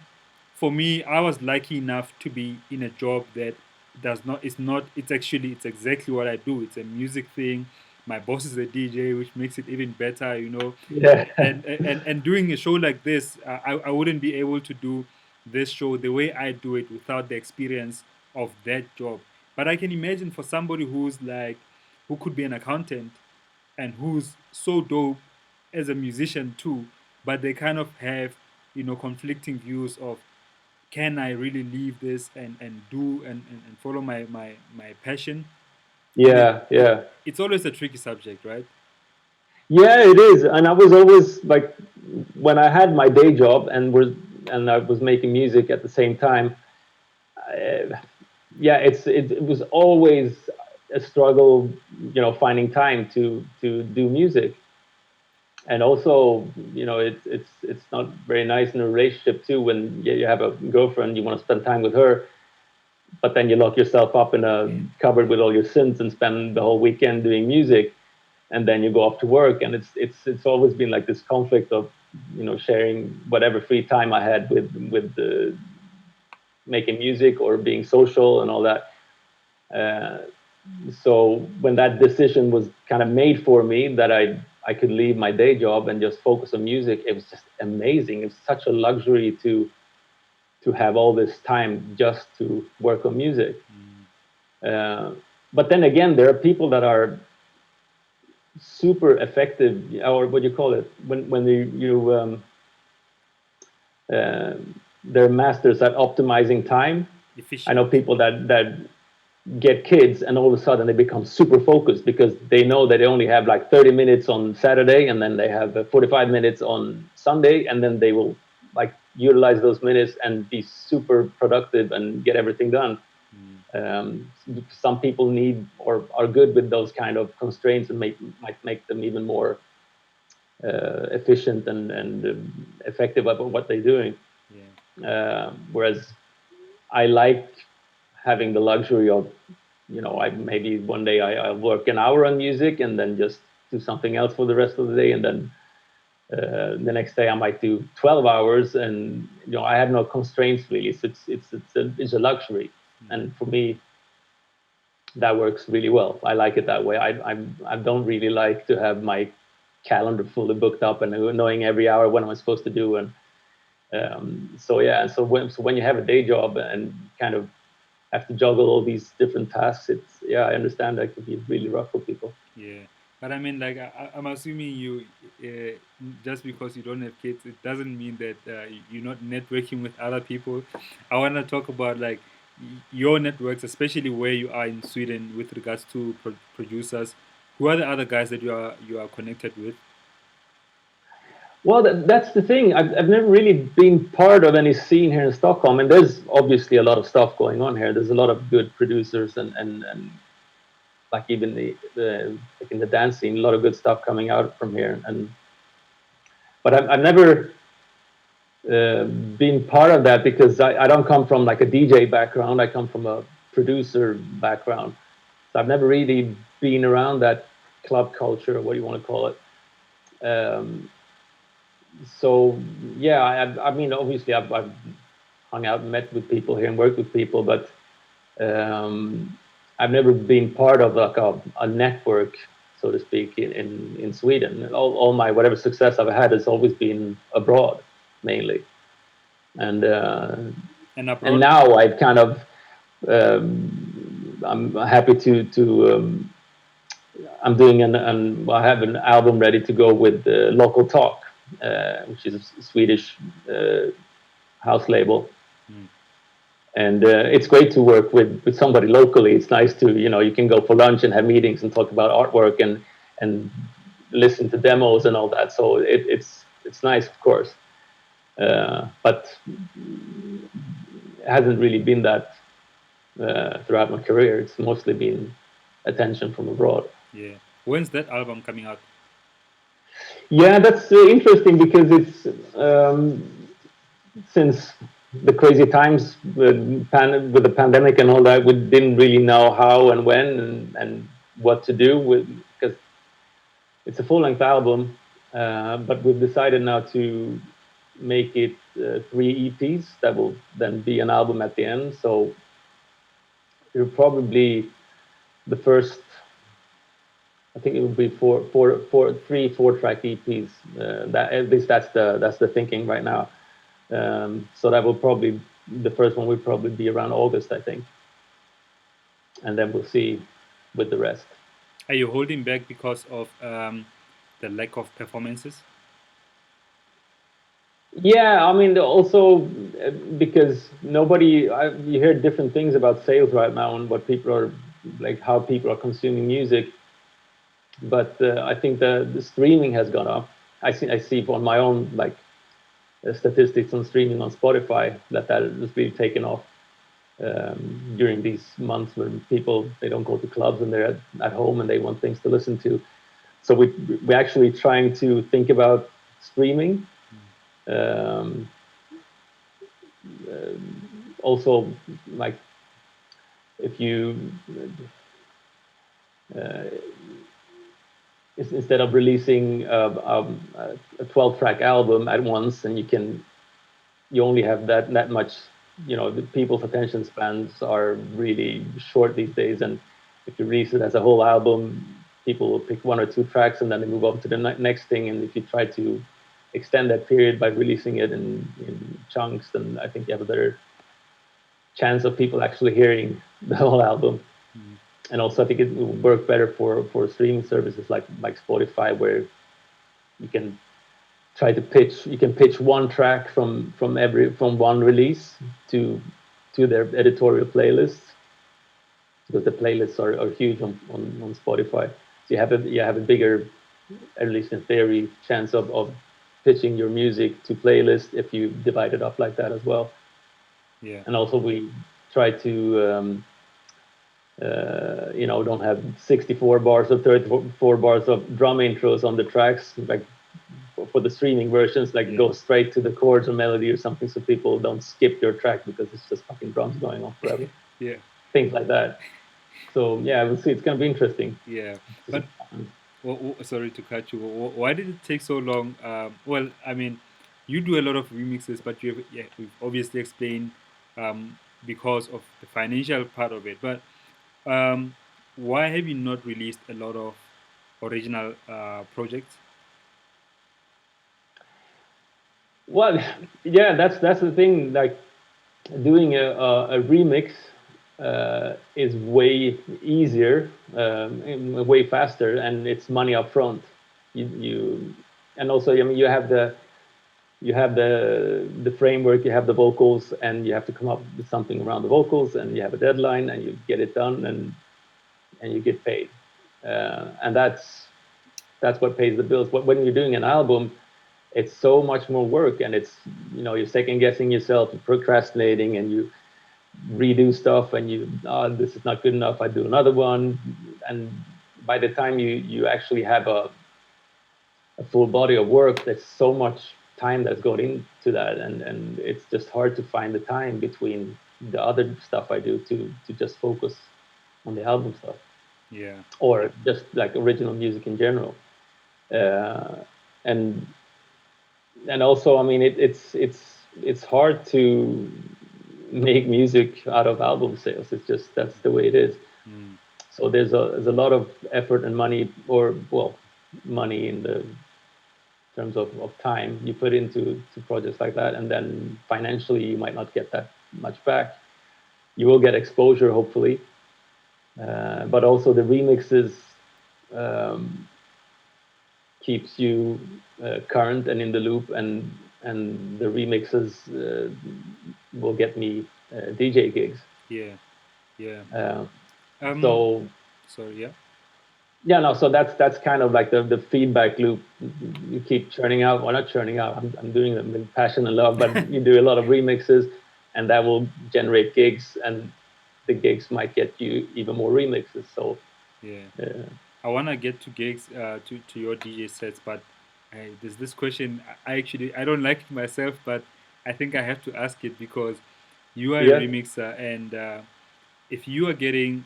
for me, I was lucky enough to be in a job that does not it's not it's actually it's exactly what I do. It's a music thing. My boss is a DJ, which makes it even better, yeah, and doing a show like this, I wouldn't be able to do this show the way I do it without the experience of that job. But I can imagine for somebody who could be an accountant and who's so dope as a musician too, but they kind of have conflicting views of, can I really leave this and do and follow my passion. And yeah, yeah. it's always a tricky subject, right? Yeah, it is. And I was always like, when I had my day job and I was making music at the same time. Yeah, it was always a struggle, finding time to do music. And also, it's not very nice in a relationship too when you have a girlfriend, you want to spend time with her, but then you lock yourself up in a cupboard with all your sins and spend the whole weekend doing music, and then you go off to work, and it's always been like this conflict of sharing whatever free time I had with making music or being social and all that. So when that decision was kind of made for me that I could leave my day job and just focus on music, it was just amazing. It's such a luxury to have all this time just to work on music. Uh, but then again, there are people that are super effective, or what do you call it, when uh, they're masters at optimizing time. I know Efficient. people that get kids and all of a sudden they become super focused because they know that they only have like 30 minutes on Saturday, and then they have 45 minutes on Sunday, and then they will like utilize those minutes and be super productive and get everything done. Some people need or are good with those kind of constraints and might make them even more efficient and effective about what they're doing. Yeah. Whereas I like having the luxury of, I maybe one day I'll work an hour on music and then just do something else for the rest of the day, and then the next day I might do 12 hours, and I have no constraints really. So it's a luxury, and for me that works really well. I like it that way. I don't really like to have my calendar fully booked up and knowing every hour when I'm supposed to do. And so yeah, so when you have a day job and kind of have to juggle all these different tasks, I understand that could be really rough for people. Yeah, but I mean, like, I'm assuming just because you don't have kids, it doesn't mean that you're not networking with other people. I want to talk about like your networks, especially where you are in Sweden, with regards to producers. Who are the other guys that you are connected with? Well, that's the thing. I've never really been part of any scene here in Stockholm, and there's obviously a lot of stuff going on here. There's a lot of good producers and like even the like in the dance scene, a lot of good stuff coming out from here. And but I've never been part of that because I don't come from like a DJ background. I come from a producer background. So I've never really been around that club culture, or what do you want to call it. So yeah, I mean, obviously I've hung out and met with people here and worked with people, but I've never been part of like a network, so to speak, in Sweden. All my whatever success I've had has always been abroad, mainly. And And and abroad, now I've kind of I'm happy to I'm doing I have an album ready to go with Local Talk, which is a Swedish house label. mm, And it's great to work with somebody locally. It's nice to, you can go for lunch and have meetings and talk about artwork and listen to demos and all that. So it's nice, of course, but it hasn't really been that throughout my career. It's mostly been attention from abroad. yeah. When's that album coming out? Yeah, that's interesting because it's since the crazy times with the pandemic and all that, we didn't really know how and when and what to do with, because it's a full-length album, but we've decided now to make it 3 EPs that will then be an album at the end. So it'll probably the first, I think it will be three 4-track EPs. That at least that's the thinking right now. So that will probably the first one will probably be around August, I think, and then we'll see with the rest. Are you holding back because of the lack of performances? Yeah, I mean, also because you hear different things about sales right now and what people are like, how people are consuming music. But I think the streaming has gone up. I see on my own like statistics on streaming on Spotify that has really taken off during these months when people they don't go to clubs and they're at home and they want things to listen to. So we're actually trying to think about streaming. Um, Also, like if you uh, instead of releasing a 12-track album at once, and you only have that much, the people's attention spans are really short these days, and if you release it as a whole album, people will pick 1 or 2 tracks and then they move on to the next thing. And if you try to extend that period by releasing it in chunks, then I think you have a better chance of people actually hearing the whole album. Mm. And also, I think it will work better for streaming services like Spotify, where you can pitch 1 track from one release to their editorial playlists, because the playlists are huge on Spotify. So you have a bigger, at least in theory, chance of pitching your music to playlists if you divide it up like that as well. Yeah. And also we try to don't have 64 bars or 34 bars of drum intros on the tracks, like for the streaming versions, like Yeah. go straight to the chords or melody or something, so people don't skip your track because it's just fucking drums going on forever. Yeah. Things like that. So yeah, we'll see. It's gonna be interesting. Yeah. But sorry to cut you. Why did it take so long? Well, I mean, you do a lot of remixes, but we've obviously explained because of the financial part of it. But um, why have you not released a lot of original projects? Well, yeah, that's the thing. Like doing a remix is way easier, and way faster, and it's money up front. You and also, I mean, you have the framework, you have the vocals, and you have to come up with something around the vocals, and you have a deadline, and you get it done, and you get paid, and that's what pays the bills. But when you're doing an album, it's so much more work, and it's you're second guessing yourself, you're procrastinating, and you redo stuff, and this is not good enough, I do another one, and by the time you actually have a full body of work, there's so much time that's gone into that, and it's just hard to find the time between the other stuff I do to just focus on the album stuff Yeah. or just like original music in general. Uh, and and also, I mean, it's hard to make music out of album sales. It's just that's the way it is. Mm. So there's a lot of effort and money, or well, money in the terms of time you put into to projects like that, and then financially you might not get that much back. You will get exposure, hopefully, but also the remixes um, keeps you current and in the loop, and the remixes will get me DJ gigs. Yeah. Yeah. Uh, Um. so Sorry. Yeah. yeah, no, so that's kind of like the feedback loop. You keep churning out, well, not churning out. I'm doing them with passion and love, but you do a lot of remixes, and that will generate gigs, and the gigs might get you even more remixes. So Yeah. uh, I wanna get to gigs, to your DJ sets, but there's this question. I don't like it myself, but I think I have to ask it because you are a yeah, remixer, and if you are getting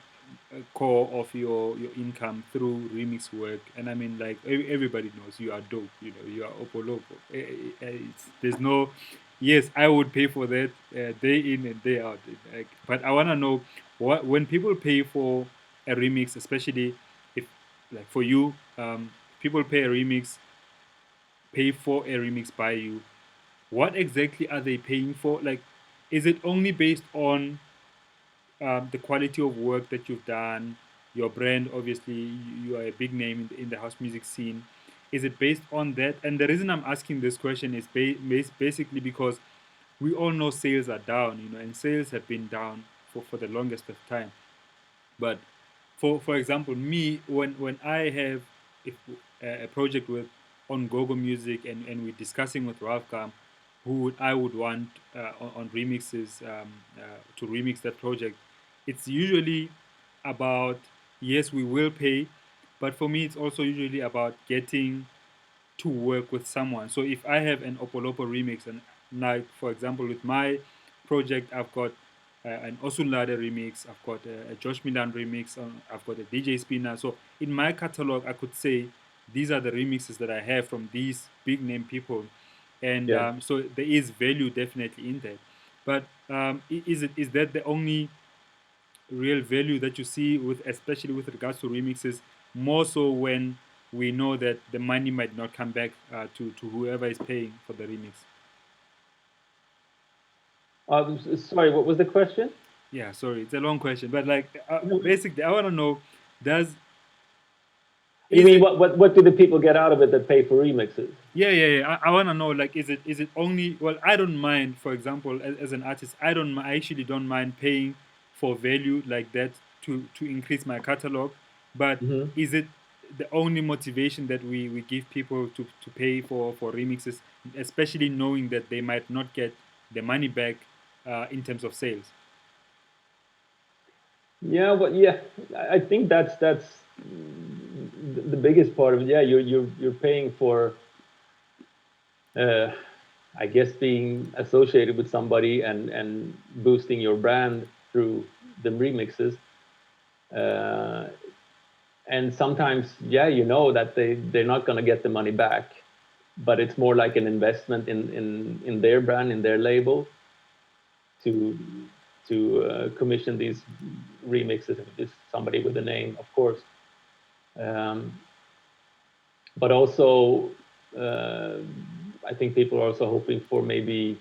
a core of your income through remix work, and I mean, like, everybody knows you are dope, you are OPOLOPO. There's no, yes, I would pay for that day in and day out. Like, but I want to know, what when people pay for a remix, especially if, like, for you, people pay for a remix by you, what exactly are they paying for? Like, is it only based on the quality of work that you've done, your brand? Obviously, you are a big name in the house music scene. Is it based on that? And the reason I'm asking this question is basically because we all know sales are down, and sales have been down for the longest of time. But for example, me, when I have if, a project with on Gogo Music, and we're discussing with Ravka who I would want on remixes, to remix that project, it's usually about, yes, we will pay, but for me it's also usually about getting to work with someone. So if I have an Opolopo remix, and, like, for example, with my project, I've got an Osunlade remix, I've got a Josh Milan remix, I've got a DJ Spinner. So in my catalog, I could say these are the remixes that I have from these big name people, and yeah. so there is value definitely in that. But is that the only real value that you see, with especially with regards to remixes, more so when we know that the money might not come back to whoever is paying for the remix? Sorry, what was the question? Yeah, sorry, it's a long question, but, like, basically I want to know, does You is mean it what do the people get out of it that pay for remixes? yeah, I want to know, like, is it only, well, I don't mind, for example, as an artist, I actually don't mind paying for value like that to increase my catalog. But Hmm. is it the only motivation that we give people to pay for remixes, especially knowing that they might not get the money back in terms of sales? Yeah, well, yeah, I think that's the biggest part of it. Yeah, you're paying for, uh, I guess, being associated with somebody and boosting your brand through the remixes. Uh, and sometimes, yeah, you know that they're not gonna get the money back, but it's more like an investment in their brand, in their label, to commission these remixes if it's somebody with a name, of course. Um, but also, uh, I think people are also hoping for maybe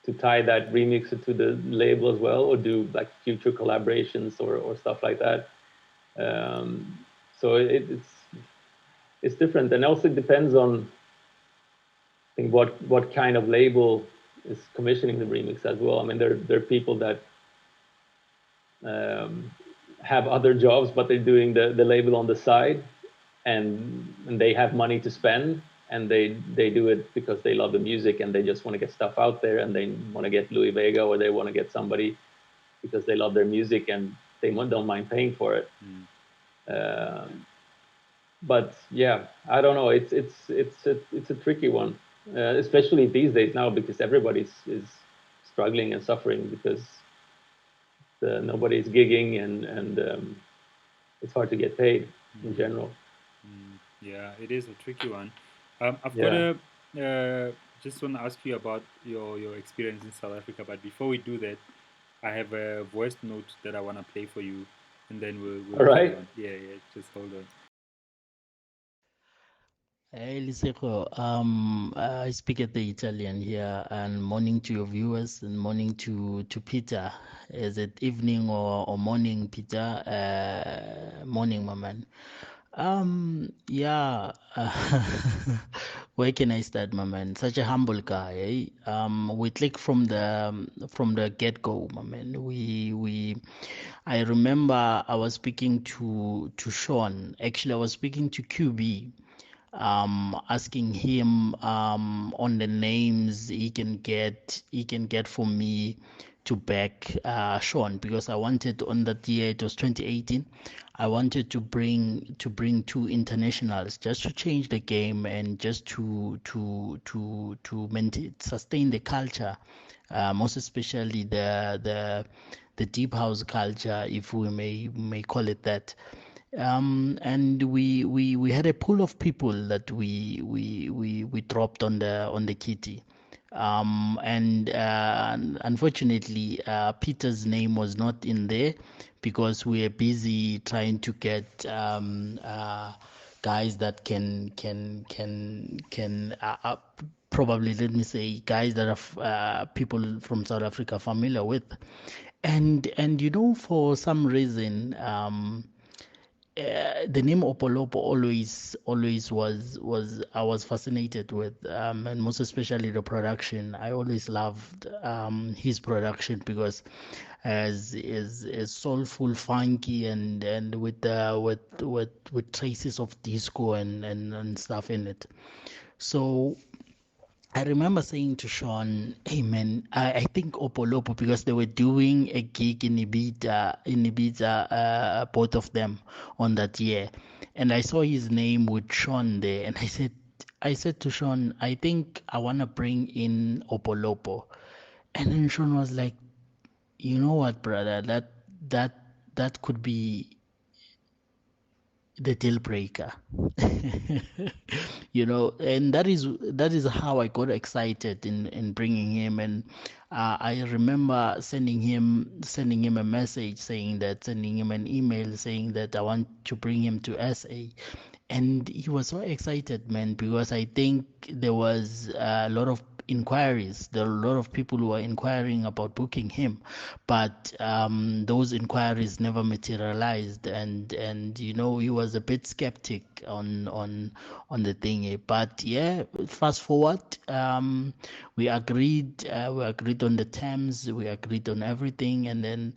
to tie that remixer to the label as well, or do like future collaborations or stuff like that. Um, so it's different, and also it depends on, I think, what kind of label is commissioning the remix as well. I mean, there are people that um, have other jobs, but they're doing the label on the side, and they have money to spend, and they do it because they love the music and they just want to get stuff out there, and they want to get Louis Vega, or they want to get somebody because they love their music and they don't mind paying for it. Mm. Um, but yeah, I don't know. It's a tricky one. especially these days now, because everybody's struggling and suffering because nobody's gigging, and it's hard to get paid in Mm, general. yeah, it is a tricky one. I've got Yeah. a just want to ask you about your experience in South Africa, but before we do that, I have a voice note that I want to play for you, and then we'll All carry right. on. Yeah, yeah. Just hold on. Hey, Liseko, I speak at the Italian here, and morning to your viewers, and morning to Peter. Is it evening or morning, Peter? Morning, my man. Yeah. Where can I start, my man? Such a humble guy, eh? We click from the get go, my man. I remember I was speaking to Sean. Actually, I was speaking to QB, asking him on the names he can get for me to back Sean, because I wanted on that year, it was 2018. I wanted to bring two internationals just to change the game and just to maintain sustain the culture, most especially the deep house culture, if we may call it that. And we had a pool of people that we dropped on the kitty. And unfortunately, Peter's name was not in there because we are busy trying to get guys that can probably, let me say, guys that are people from South Africa familiar with. And for some reason, the name Opolopo always was I was fascinated with, and most especially the production. I always loved his production because as soulful, funky, and with traces of disco and stuff in it. So I remember saying to Sean, "Hey man, I think Opolopo, because they were doing a gig in Ibiza, both of them on that year, and I saw his name with Sean there, and I said to Sean, I think I wanna bring in Opolopo, and then Sean was like, you know what, brother, that that could be the deal breaker." And that is how I got excited in bringing him. And I remember sending him a message saying that, sending him an email saying that I want to bring him to SA. And he was so excited, man, because I think there was a lot of inquiries. There are a lot of people who are inquiring about booking him, but those inquiries never materialized. And he was a bit skeptic on the thing. But yeah, fast forward, we agreed on the terms, we agreed on everything, and then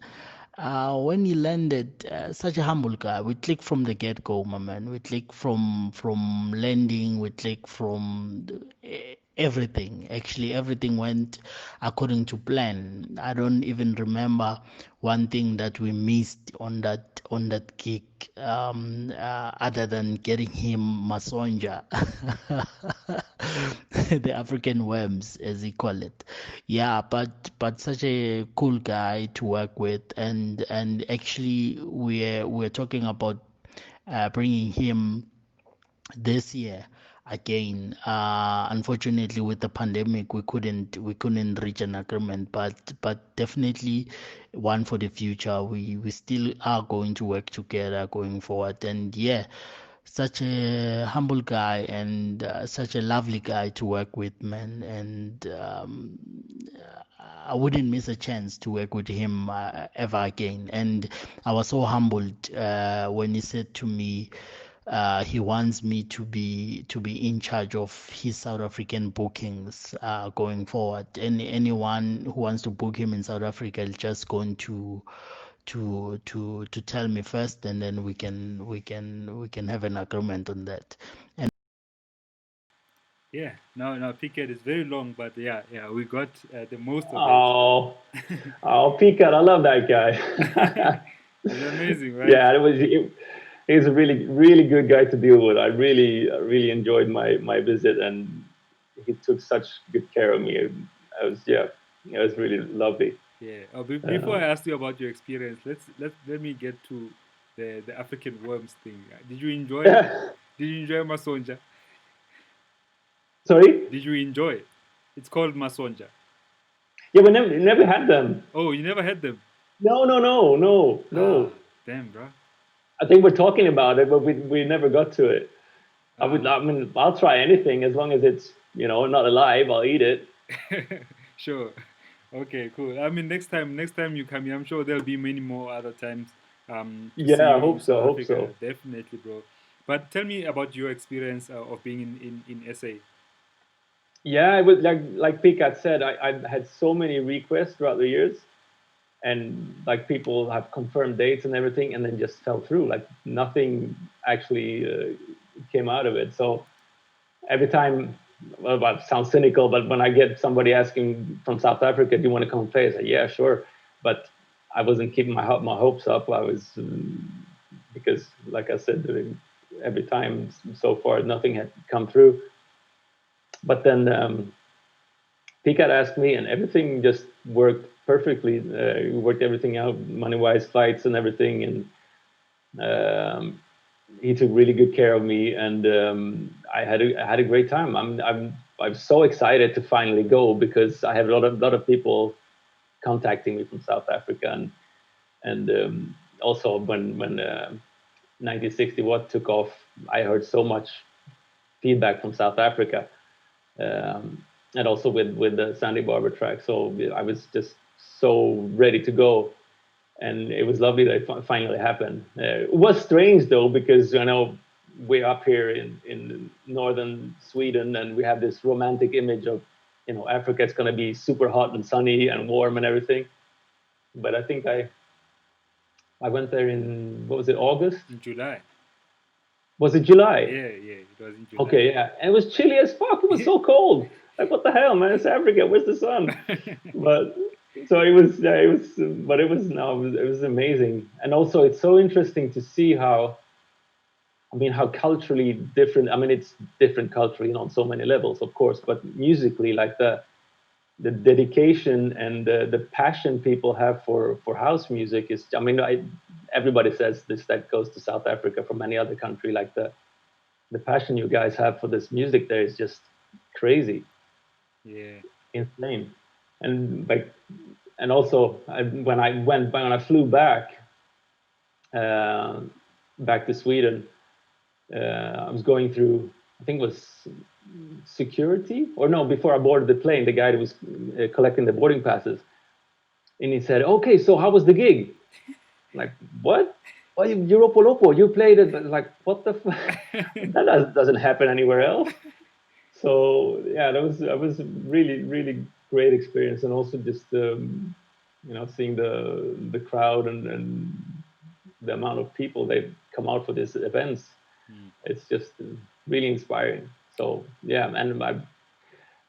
when he landed, such a humble guy. We click from the get go, my man. We click from landing. We click from everything. Actually, everything went according to plan. I don't even remember one thing that we missed on that gig, other than getting him Masonja, the African worms, as he call it. Yeah, but such a cool guy to work with, and actually we're talking about bringing him this year again. Unfortunately, with the pandemic, we couldn't reach an agreement, but definitely one for the future. We still are going to work together going forward. And yeah, such a humble guy, and such a lovely guy to work with, man. And I wouldn't miss a chance to work with him ever again. And I was so humbled when he said to me, he wants me to be in charge of his South African bookings going forward. Anyone who wants to book him in South Africa is just going to tell me first, and then we can have an agreement on that. And Yeah, no, no, Piquet is very long, but yeah, yeah, we got the most of it. Oh, oh, Picard, I love that guy. It's amazing, right? Yeah, he's a really really good guy to deal with. I really enjoyed my visit, and he took such good care of me. I was it was really lovely. Yeah. Before I ask you about your experience, let me get to the African worms thing. Did you enjoy? Did you enjoy masonja? Sorry? Did you enjoy it? It's called masonja. Yeah, we never had them. Oh, you never had them? No. Damn, bro. I think we're talking about it, but we never got to it. I Ah. mean, I'll try anything as long as it's not alive. I'll eat it. Sure. Okay, cool. I mean, next time you come here, I'm sure there'll be many more other times to see Yeah, you I in hope so. I South hope Africa. so. Definitely, bro. But tell me about your experience of being in SA. Yeah, it was like Pikat said. I had so many requests throughout the years, and like people have confirmed dates and everything, and then just fell through. Like nothing actually came out of it. So every time, well, that sounds cynical, but when I get somebody asking from South Africa, "Do you want to come play?" I say, "Yeah, sure," but I wasn't keeping my hopes up. I was because, like I said, every time so far, nothing had come through. But then Picat asked me, and everything just worked perfectly. We worked everything out, money-wise, flights and everything, and he took really good care of me, and I had a great time. I'm so excited to finally go because I have a lot of people contacting me from South Africa, and also when 1960 Watt took off, I heard so much feedback from South Africa, and also with the Sandy Barber track. So I was just so ready to go, and it was lovely that it finally happened. It was strange though because we're up here in northern Sweden, and we have this romantic image of Africa. It's going to be super hot and sunny and warm and everything. But I think I went there in, what was it, August? In July. Was it July? Yeah, it was in July. Okay, yeah. And it was chilly as fuck. It was so cold. Like, what the hell, man? It's Africa. Where's the sun? But so it was, yeah, it was, but it was, no, it was amazing. And also, it's so interesting to see how, I mean, how culturally different. I mean, it's different culturally on so many levels, of course, but musically, like the dedication and the passion people have for house music is. I mean, everybody says this that goes to South Africa from any other country. Like the passion you guys have for this music there is just crazy, Yeah. insane, and like, and also when I flew uh, back to Sweden, I was going through, I think it was security, or no, before I boarded the plane, the guy that was collecting the boarding passes, and he said, "Okay, so how was the gig?" Like, what? Oh, you're OPOLOPO, you played it, but like, what the that doesn't happen anywhere else. So yeah, that was really great experience, and also just seeing the crowd and the amount of people they come out for these events. It's just really inspiring. So yeah, and I'm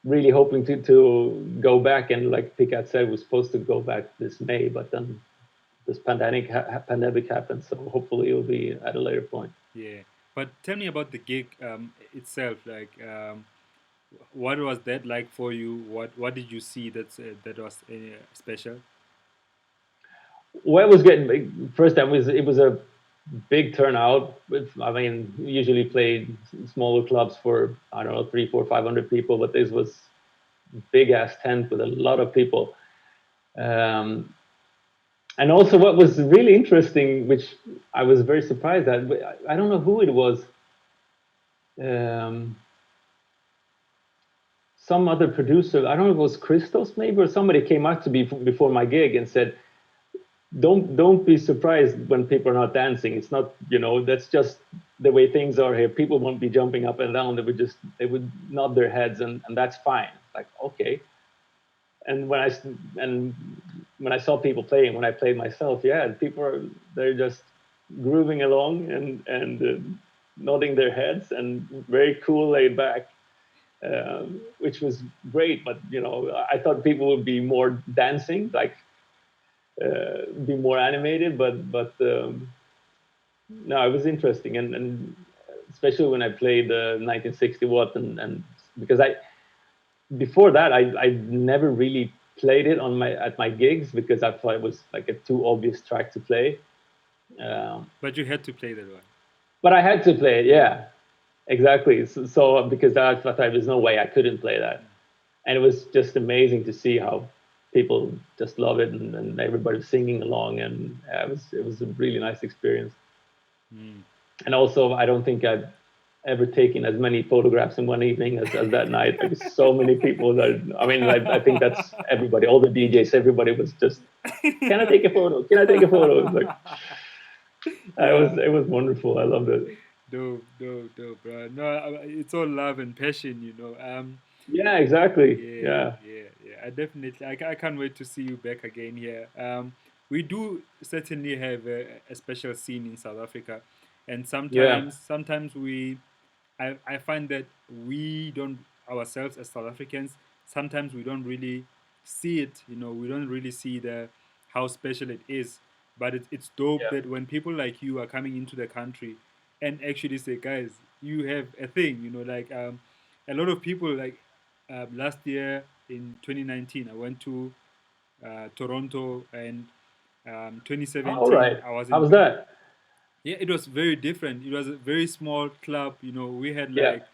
really hoping to go back, and like Picat said, we're supposed to go back this May, but then this pandemic happened, so hopefully it'll be at a later point. Yeah. But tell me about the gig itself. Like, what was that like for you? What did you see that was special? Well, it was good. First, it was a big turnout. I mean, we usually play smaller clubs for, I don't know, 3, 4, 500 people, but this was big ass tent with a lot of people. Um, and also, what was really interesting, which I was very surprised at, I don't know who it was. Um, some other producer, I don't know if it was Christos maybe, or somebody came up to me before my gig and said, don't be surprised when people are not dancing. It's not, that's just the way things are here. People won't be jumping up and down. They would nod their heads, and that's fine. Like, okay. And when I saw people playing, when I played myself, yeah, they're just grooving along and nodding their heads and very cool, laid back, which was great. But I thought people would be more dancing, like be more animated, but no, it was interesting, and especially when I played 1960 Watt, and because before that, I never really played it on my gigs because I thought it was like a too obvious track to play. But you had to play that one. But I had to play it, Yeah. yeah, exactly. So because I thought there's no way I couldn't play that, and it was just amazing to see how people just love it, and everybody singing along, and it was a really nice experience. Mm. And also, I don't think I've ever taken as many photographs in one evening as that night. Like so many people that, I mean, I think that's everybody, all the DJs, everybody was just, can I take a photo? Can I take a photo? It's like, Yeah. it was wonderful. I loved it. Dope, dope, dope, bro. No, it's all love and passion, you know. Yeah, exactly. Yeah, Yeah. yeah, yeah. I definitely, I can't wait to see you back again here. We do certainly have a special scene in South Africa, and Yeah. sometimes I find that we don't ourselves as South Africans. Sometimes we don't really see it. You know, we don't really see the how special it is. But it's dope Yeah. that when people like you are coming into the country and actually say, guys, you have a thing. You know, like a lot of people like last year in 2019, I went to Toronto, and All 2017 right. I was How in. was that? Yeah, it was very different. It was a very small club. You know, we had Yeah. like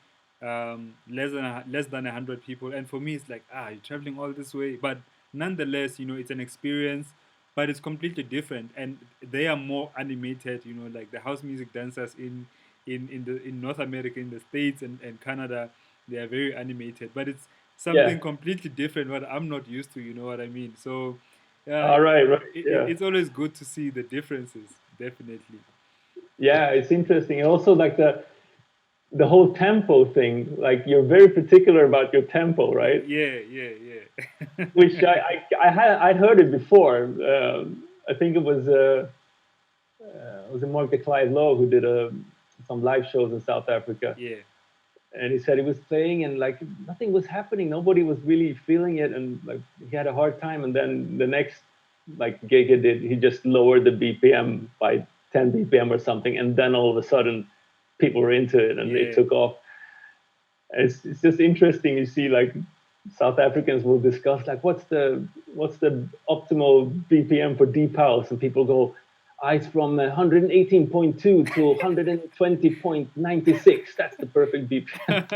less than 100 people, and for me, it's like you're traveling all this way, but nonetheless, you know, it's an experience, but it's completely different, and they are more animated. You know, like the house music dancers in North America, in the States and Canada, they are very animated, but it's something Yeah. completely different what I'm not used to. You know what I mean? So, uh, All right. Right. Yeah. it's always good to see the differences. Definitely. Yeah. It's interesting. And also, like the whole tempo thing. Like you're very particular about your tempo, right? Yeah, yeah, Which yeah. I'd heard it before. I think it was Mark de Clive Lowe who did some live shows in South Africa, Yeah, and he said he was playing and like nothing was happening, nobody was really feeling it, and like he had a hard time. And then the next like gig he did, he just lowered the BPM by 10 BPM or something, and then all of a sudden people were into it and it yeah. took off. It's just interesting. You see, like South Africans will discuss like what's the optimal BPM for deep house, and people go, it's from 118.2 to 120.96. That's the perfect BPM.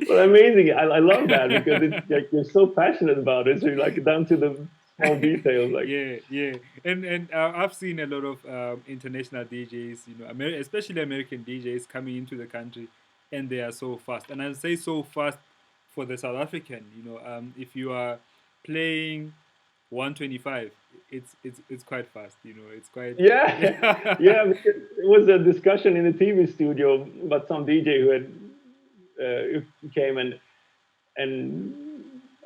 But amazing. I love that because it's like you're so passionate about it. So you're like down to the small details. Like, Yeah, yeah, and I've seen a lot of international DJs, you know, especially American DJs coming into the country, and they are so fast. And I say so fast for the South African, you know, if you are playing 125, it's quite fast, you know, it's quite yeah, yeah, yeah. Because it was a discussion in the TV studio about some DJ who had came and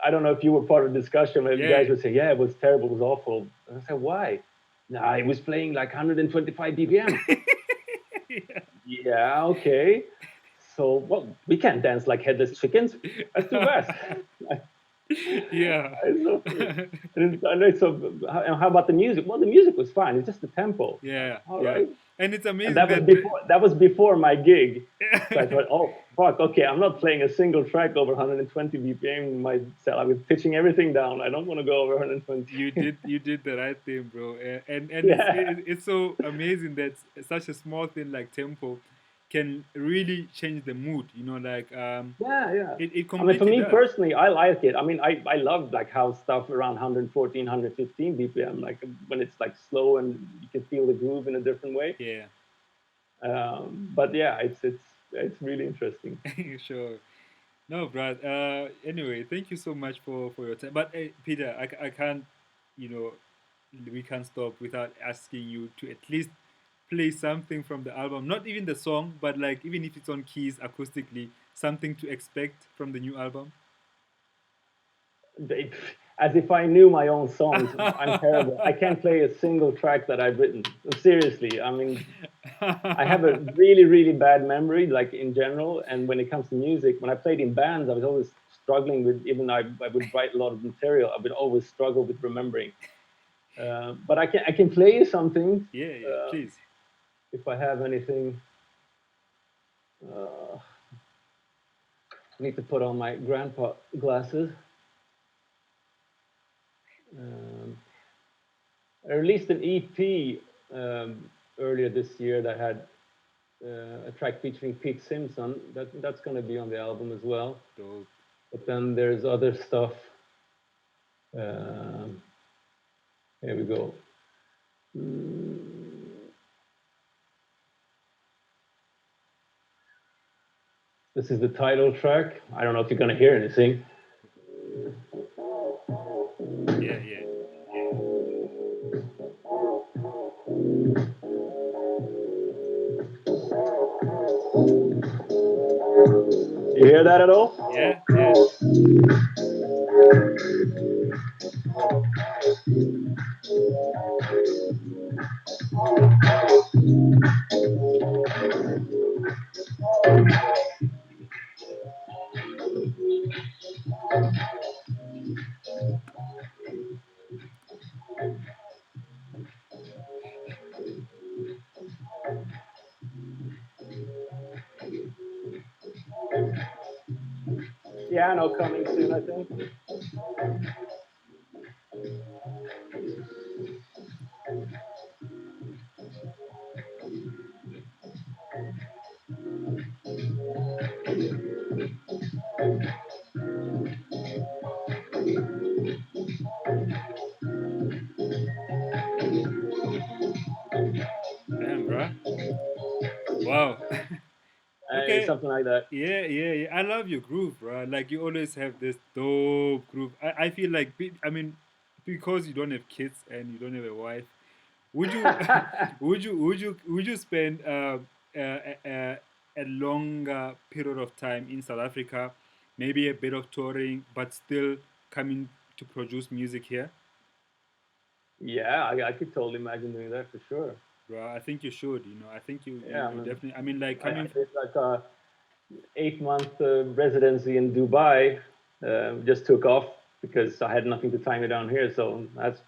I don't know if you were part of the discussion, but the yeah, guys would say, "Yeah, it was terrible, it was awful." And I said, "Why?" Nah, it was playing like 125 BPM. yeah. Yeah, okay. So, well, we can't dance like headless chickens. That's too fast. Yeah. It's so funny. And it's so, how about the music? Well, the music was fine. It's just the tempo. Like, Yeah, all yeah. right. And it's And amazing that was that before my gig. So I thought, oh fuck, okay, I'm not playing a single track over 120 BPM myself. I was pitching everything down. I don't want to go over 120. you did the right thing, bro. And Yeah, it's so amazing that such a small thing like tempo can really change the mood. You know, like yeah, yeah. it I mean, for completely me does. personally, I like it. I mean, I love like house stuff around 114, 115 BPM, like when it's like slow and you can feel the groove in a different way. Yeah, But yeah, it's really interesting. sure. No, Brad. Anyway, thank you so much for your time. But hey, Peter, I can't, you know, we can't stop without asking you to at least play something from the album. Not even the song, but like even if it's on keys acoustically, something to expect from the new album. They, as if I knew my own songs. I'm terrible. I can't play a single track that I've written. Seriously, I mean, I have a really, really bad memory, like in general. And when it comes to music, when I played in bands, I was always struggling with. Even I would write a lot of material. I would always struggle with remembering. But I can play you something Yeah, yeah, please. if I have anything. Uh, I need to put on my grandpa glasses. I released an EP earlier this year that had a track featuring Pete Simpson. That's going to be on the album as well. Dope. But then there's other stuff. Here we go. This is the title track. I don't know if you're going to hear anything. Yeah, yeah. You hear that at all? Yeah, yeah. Piano coming soon, I think. Damn, bruh. Wow. Okay. Something like that. Yeah, yeah, yeah. I love your groove, bro. Like you always have this dope groove. I feel like, I mean, because you don't have kids and you don't have a wife, would you, would you spend a longer period of time in South Africa, maybe a bit of touring, but still coming to produce music here? Yeah, I could totally imagine doing that for sure. Bro, I think you should. I think Yeah, you definitely. I mean, like I coming. did like a 8 month residency in Dubai. Just took off because I had nothing to tie me down here. So that's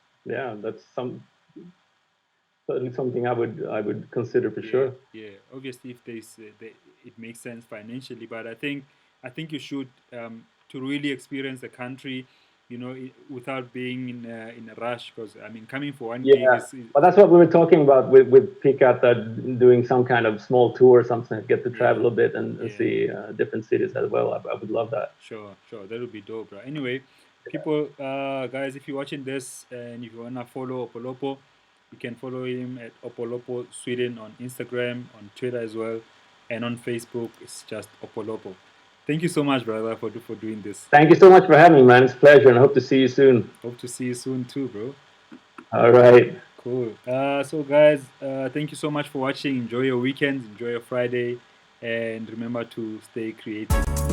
certainly something I would consider for Yeah, sure. yeah. Obviously, if it makes sense financially, but I think you should to really experience the country, without being in a rush. Because I mean, coming for one gig Yeah, but that's what we were talking about with Picat, that doing some kind of small tour or something, get to yeah, travel a bit and yeah. see different cities as well. I would love that. Sure, sure. That would be dope, bro. Anyway, people, guys, if you're watching this and if you wanna follow Opolopo, you can follow him at Opolopo Sweden on Instagram, on Twitter as well, and on Facebook. It's just Opolopo. Thank you so much, brother, for doing this. Thank you so much for having me, man. It's a pleasure, and I hope to see you soon. Hope to see you soon too, bro. All right. Cool. So guys, thank you so much for watching. Enjoy your weekend, enjoy your Friday, and remember to stay creative.